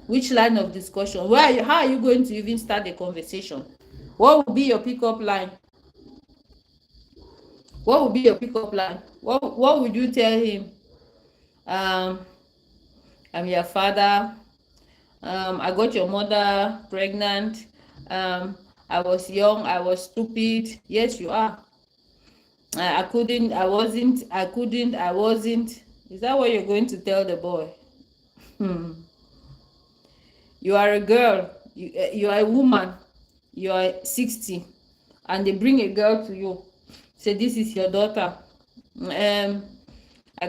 Which line of discussion? How are you going to even start the conversation? What will be your pickup line? What will be your pickup line? What would you tell him? I'm your father. I got your mother pregnant. I was young. I was stupid. Yes, you are. I couldn't. Is that what you're going to tell the boy? You are a girl, you are a woman, you are 60, and they bring a girl to you, say this is your daughter. I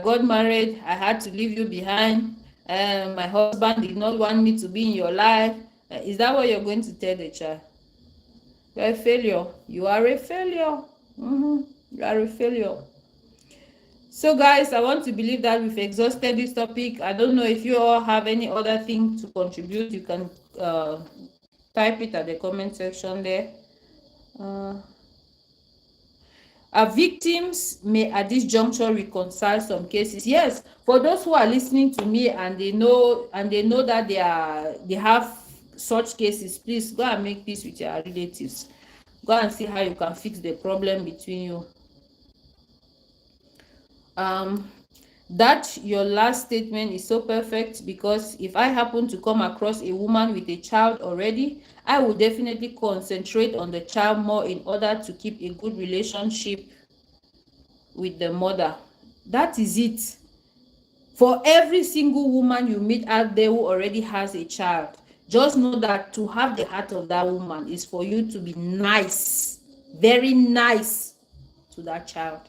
got married, I had to leave you behind, my husband did not want me to be in your life. Is that what you're going to tell the child? You're a failure. You are a failure. You are a failure. So guys, I want to believe that we've exhausted this topic. I don't know if you all have any other thing to contribute. You can type it at the comment section there. Our victims may at this juncture reconcile some cases. Yes, for those who are listening to me and they know that they have such cases, please go and make peace with your relatives. Go and see how you can fix the problem between you. That your last statement is so perfect, because if I happen to come across a woman with a child already, I will definitely concentrate on the child more in order to keep a good relationship with the mother. That is it. For every single woman you meet out there who already has a child, just know that to have the heart of that woman is for you to be nice, very nice to that child.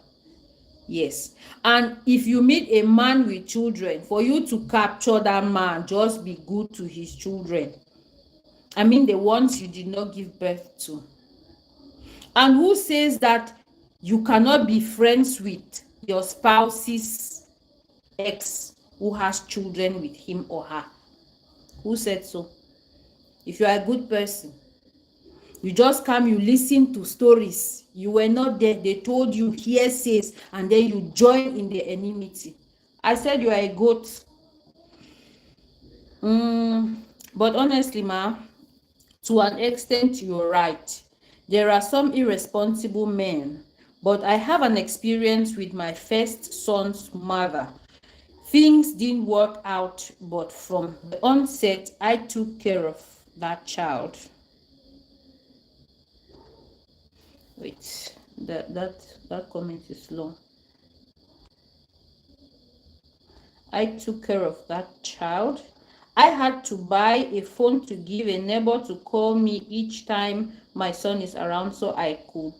Yes. And if you meet a man with children, for you to capture that man, just be good to his children. I mean the ones you did not give birth to. And who says that you cannot be friends with your spouse's ex who has children with him or her? Who said so? If you are a good person, you just come, you listen to stories. You were not there. They told you hearsays, and then you join in the enmity. I said you are a goat. But honestly, to an extent, you're right. There are some irresponsible men, but I have an experience with my first son's mother. Things didn't work out, but from the onset, I took care of that child. Wait, that comment is long. I took care of that child. I had to buy a phone to give a neighbor to call me each time my son is around so I could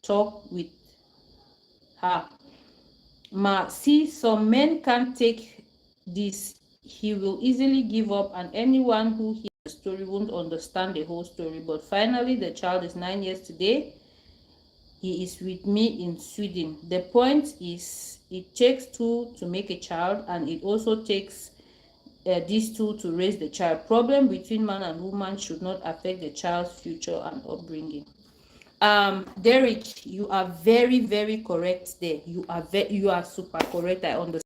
talk with her. See, some men can't take this. He will easily give up, and anyone who hears the story won't understand the whole story. But finally, the child is 9 years today. He is with me in Sweden. The point is, it takes two to make a child, and it also takes these two to raise the child. Problem between man and woman should not affect the child's future and upbringing. Derek, you are very, very correct there. You are super correct. I understand.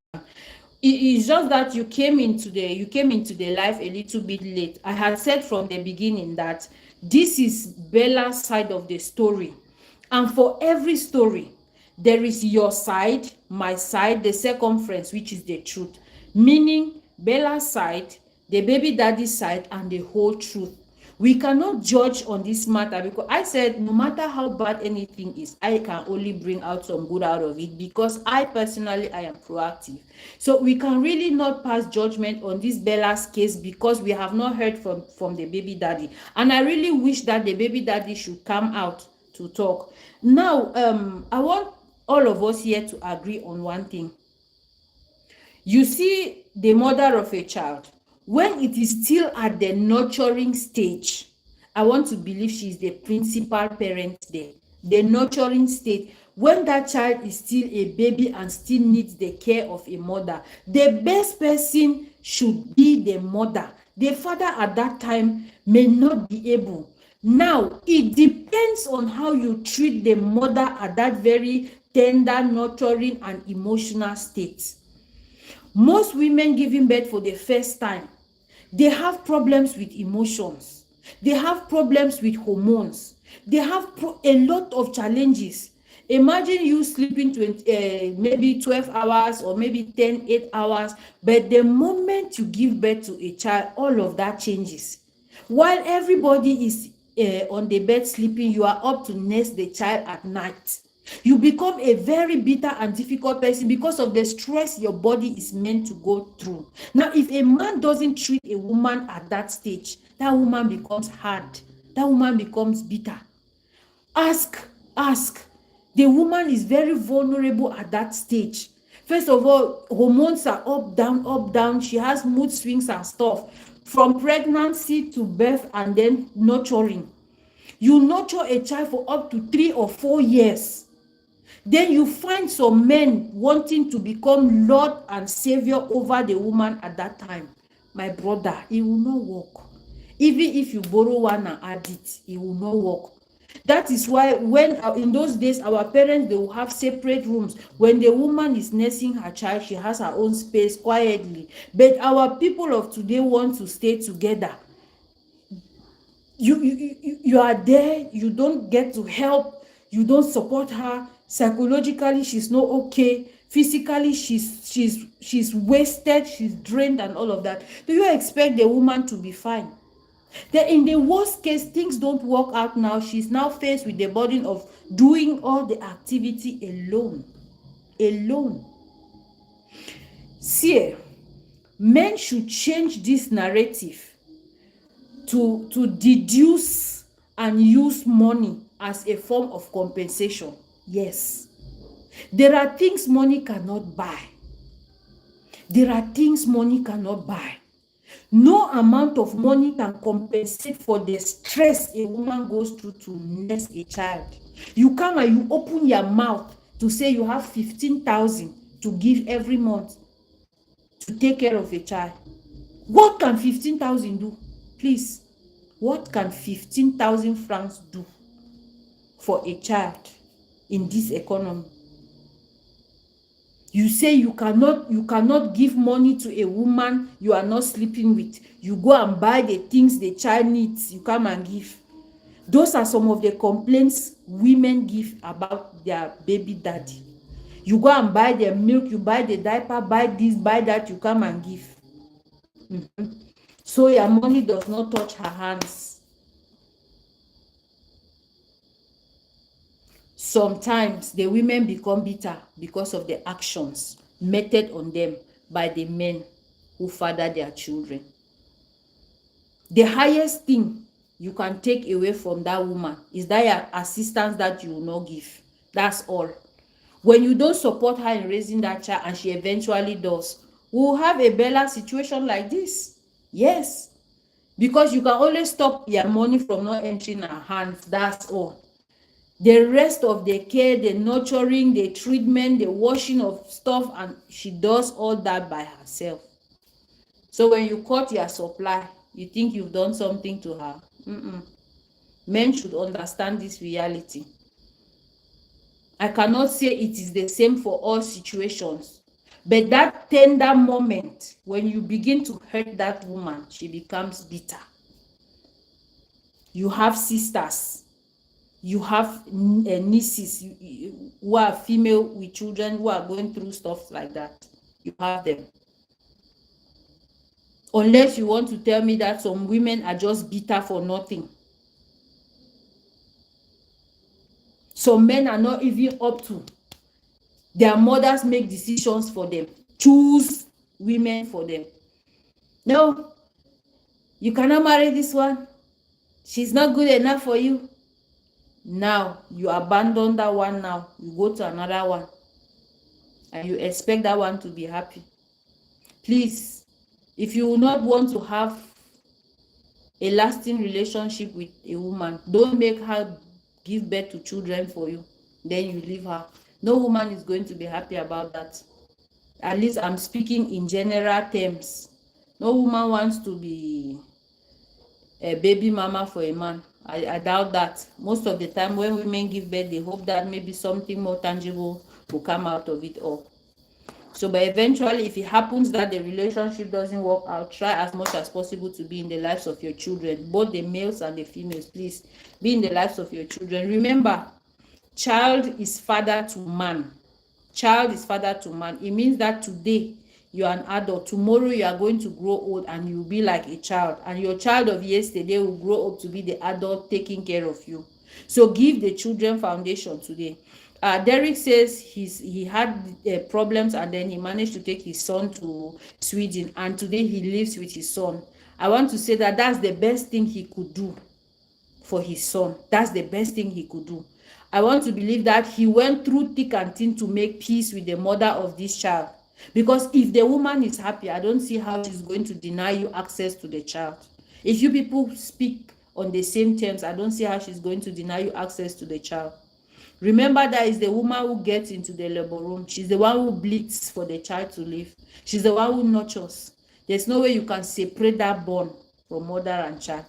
It's just that you came into the life a little bit late. I had said from the beginning that this is Bella's side of the story, and for every story there is your side, my side, the circumference, which is the truth, meaning Bella's side, the baby daddy's side, and the whole truth. We cannot judge on this matter because I said no matter how bad anything is, I can only bring out some good out of it because I personally I am proactive. So we can really not pass judgment on this Bella's case because we have not heard from the baby daddy, and I really wish that the baby daddy should come out to talk. Now I want all of us here to agree on one thing. You see, the mother of a child, when it is still at the nurturing stage, I want to believe she is the principal parent there. The nurturing stage, when that child is still a baby and still needs the care of a mother, the best person should be the mother. The father at that time may not be able. Now, it depends on how you treat the mother at that very tender, nurturing, and emotional state. Most women giving birth for the first time, they have problems with emotions. They have problems with hormones. They have a lot of challenges. Imagine you sleeping maybe 12 hours or maybe 8 hours, but the moment you give birth to a child, all of that changes. While everybody is on the bed sleeping, you are up to nurse the child at night. You become a very bitter and difficult person because of the stress your body is meant to go through. Now, if a man doesn't treat a woman at that stage, that woman becomes hard. That woman becomes bitter. Ask. The woman is very vulnerable at that stage. First of all, hormones are up, down. She has mood swings and stuff. From pregnancy to birth and then nurturing. You nurture a child for up to 3 or 4 years. Then you find some men wanting to become Lord and Savior over the woman at that time. My brother, it will not work. Even if you borrow one and add it will not work. That is why when in those days our parents, they will have separate rooms. When the woman is nursing her child, she has her own space quietly. But our people of today want to stay together. You are there, you don't get to help, you don't support her. Psychologically, she's not okay. Physically, she's wasted, she's drained, and all of that. Do you expect the woman to be fine? Then in the worst case, things don't work out now. She's now faced with the burden of doing all the activity alone. See, men should change this narrative to deduce and use money as a form of compensation. Yes, there are things money cannot buy. No amount of money can compensate for the stress a woman goes through to nurse a child. You come and you open your mouth to say you have 15,000 to give every month to take care of a child. What can 15,000 do? Please, what can 15,000 francs do for a child in this economy? You say you cannot give money to a woman you are not sleeping with. You go and buy the things the child needs, you come and give. Those are some of the complaints women give about their baby daddy. You go and buy the milk, you buy the diaper, buy this, buy that, you come and give. So your money does not touch her hands. Sometimes the women become bitter because of the actions meted on them by the men who father their children. The highest thing you can take away from that woman is that assistance that you will not give. That's all. When you don't support her in raising that child and she eventually does, we will have a Bella situation like this. Yes. Because you can only stop your money from not entering her hands. That's all. The rest of the care, the nurturing, the treatment, the washing of stuff, and she does all that by herself. So when you cut your supply, you think you've done something to her. Men should understand this reality. I cannot say it is the same for all situations, but that tender moment when you begin to hurt that woman, she becomes bitter. You have sisters, you have nieces who are female with children who are going through stuff like that. You have them. Unless you want to tell me that some women are just bitter for nothing. Some men are not even up to their mothers make decisions for them, choose women for them. No, you cannot marry this one. She's not good enough for you. Now, you abandon that one now. You go to another one. And you expect that one to be happy. Please, if you will not want to have a lasting relationship with a woman, don't make her give birth to children for you. Then you leave her. No woman is going to be happy about that. At least I'm speaking in general terms. No woman wants to be a baby mama for a man. I doubt that. Most of the time when women give birth, they hope that maybe something more tangible will come out of it all. So, but eventually, if it happens that the relationship doesn't work out, try as much as possible to be in the lives of your children, both the males and the females. Please be in the lives of your children. Remember, child is father to man. Child is father to man. It means that today you are an adult, tomorrow you are going to grow old and you will be like a child, and your child of yesterday will grow up to be the adult taking care of you. So give the children foundation today. Derek says he had problems and then he managed to take his son to Sweden, and today he lives with his son. I want to say that that's the best thing he could do for his son. That's the best thing he could do. I want to believe that he went through thick and thin to make peace with the mother of this child. Because if the woman is happy, I don't see how she's going to deny you access to the child. If you people speak on the same terms, I don't see how she's going to deny you access to the child. Remember, that is the woman who gets into the labor room. She's the one who bleeds for the child to live. She's the one who nurtures. There's no way you can separate that bond from mother and child.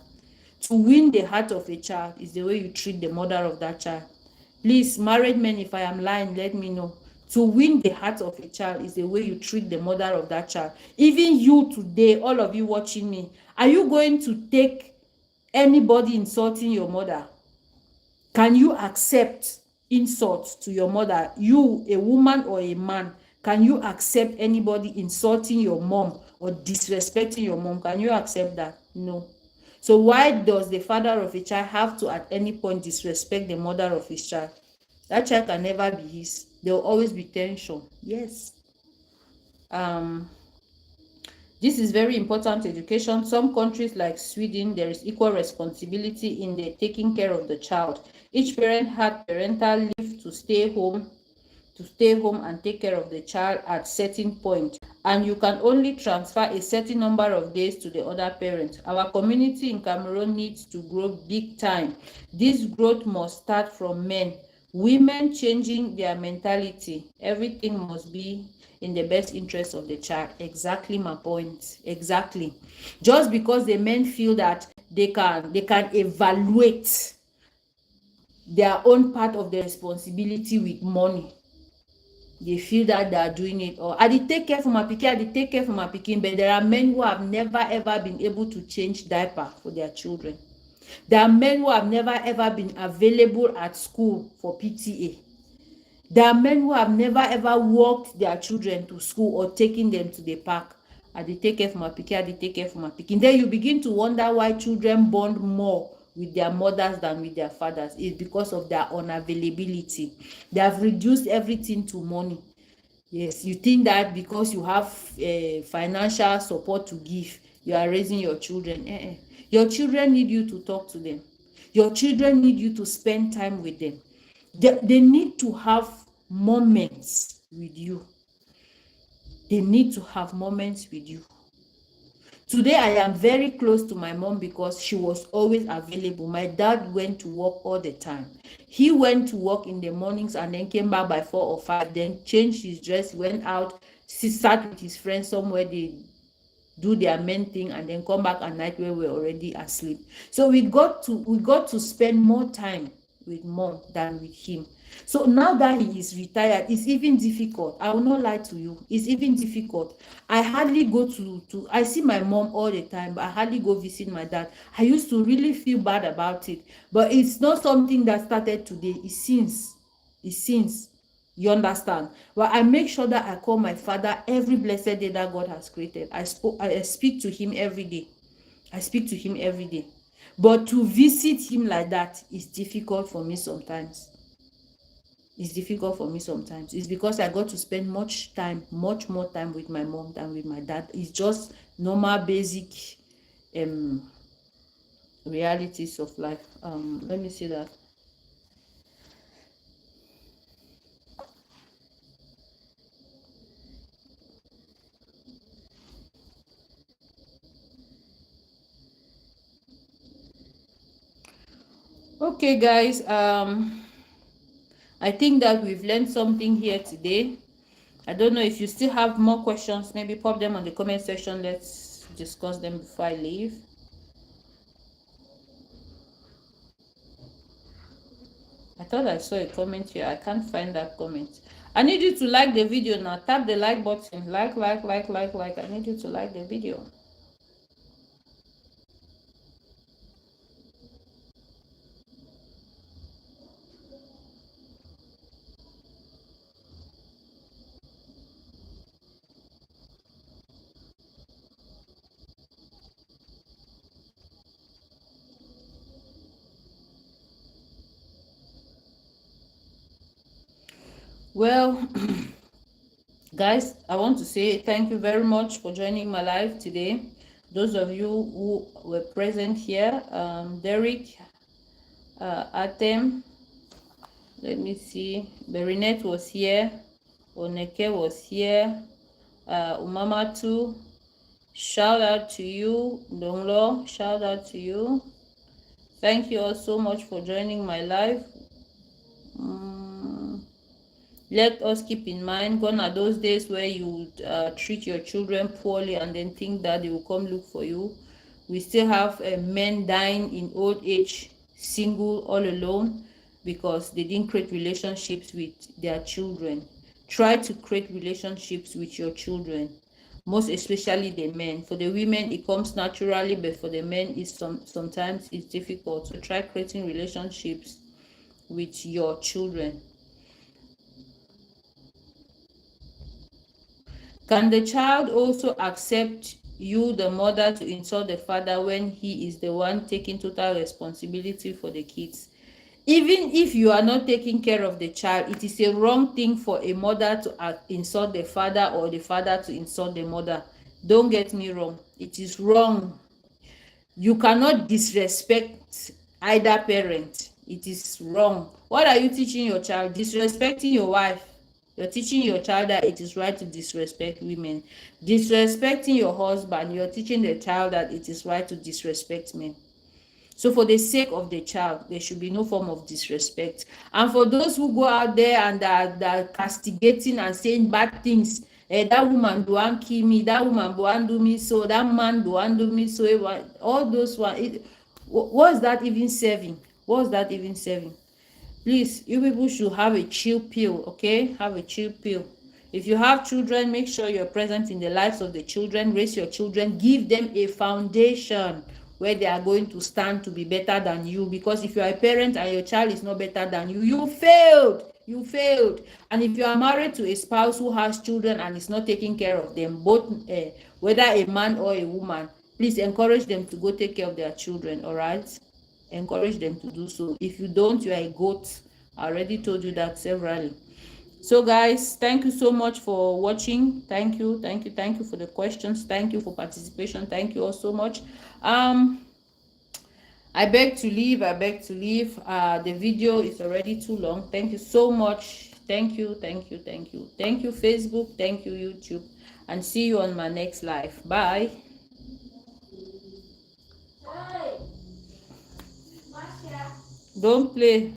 To win the heart of a child is the way you treat the mother of that child. Please, married men, if I am lying, let me know. To win the heart of a child is the way you treat the mother of that child. Even you today, all of you watching me, are you going to take anybody insulting your mother? Can you accept insults to your mother? You, a woman or a man, can you accept anybody insulting your mom or disrespecting your mom? Can you accept that? No. So why does the father of a child have to at any point disrespect the mother of his child? That child can never be his. There will always be tension. Yes. This is very important education. Some countries like Sweden, there is equal responsibility in the taking care of the child. Each parent had parental leave to stay home and take care of the child at certain point, and you can only transfer a certain number of days to the other parent. Our community in Cameroon needs to grow big time. This growth must start from men. Women changing their mentality. Everything must be in the best interest of the child. Exactly my point. Exactly. Just because the men feel that they can evaluate their own part of the responsibility with money, they feel that they are doing it. Or I did take care for my pikin, but there are men who have never ever been able to change diaper for their children. There are men who have never ever been available at school for PTA. There are men who have never ever walked their children to school or taken them to the park. I did take care for my pikin. Then you begin to wonder why children bond more with their mothers than with their fathers. It's because of their unavailability. They have reduced everything to money. Yes, you think that because you have financial support to give, you are raising your children. Your children need you to talk to them. Your children need you to spend time with them. They need to have moments with you. They need to have moments with you. Today, I am very close to my mom because she was always available. My dad went to work all the time. He went to work in the mornings and then came back by 4 or 5, then changed his dress, went out, sat with his friends somewhere, they do their main thing, and then come back at night where we're already asleep. So we got to spend more time with mom than with him. So now that he is retired, it's even difficult. I will not lie to you, it's even difficult. I hardly go to I see my mom all the time, but I hardly go visit my dad. I used to really feel bad about it, but it's not something that started today. It since you understand. Well, I make sure that I call my father every blessed day that God has created. I speak to him every day. I speak to him every day. But to visit him like that is difficult for me sometimes. It's difficult for me sometimes. It's because I got to spend much more time with my mom than with my dad. It's just normal basic realities of life. Let me see that. Okay, guys, I think that we've learned something here today. I don't know if you still have more questions. Maybe pop them on the comment section. Let's discuss them before I leave. I thought I saw a comment here. I can't find that comment. I need you to like the video now. Tap the like button. Like. I need you to like the video. Well, guys, I want to say thank you very much for joining my live today. Those of you who were present here, Derek, Atem, let me see, Berinette was here, Oneke was here, Umama too. Shout out to you, Donglo. Shout out to you. Thank you all so much for joining my live. Let us keep in mind, gone are those days where you treat your children poorly and then think that they will come look for you. We still have men dying in old age, single, all alone, because they didn't create relationships with their children. Try to create relationships with your children, most especially the men. For the women, it comes naturally, but for the men, sometimes it's difficult. So try creating relationships with your children. Can the child also accept you, the mother, to insult the father when he is the one taking total responsibility for the kids? Even if you are not taking care of the child, it is a wrong thing for a mother to insult the father or the father to insult the mother. Don't get me wrong. It is wrong. You cannot disrespect either parent. It is wrong. What are you teaching your child? Disrespecting your wife. You're teaching your child that it is right to disrespect women. Disrespecting your husband, you're teaching the child that it is right to disrespect men. So for the sake of the child, there should be no form of disrespect. And for those who go out there and are castigating and saying bad things, that woman do want kill me, that woman do want do me so, that man do want do me so, all those one, what's that even serving? What's that even serving? Please, you people should have a chill pill, okay? Have a chill pill. If you have children, make sure you're present in the lives of the children. Raise your children. Give them a foundation where they are going to stand to be better than you. Because if you are a parent and your child is not better than you, you failed. You failed. And if you are married to a spouse who has children and is not taking care of them, both whether a man or a woman, please encourage them to go take care of their children, all right? Encourage them to do so. If you don't, you are a goat. I already told you that severally. So guys, thank you so much for watching. Thank you for the questions. Thank you for participation. Thank you all so much. I beg to leave. The video is already too long. Thank you so much. Thank you Facebook. Thank you YouTube, and see you on my next live. Bye. Don't play.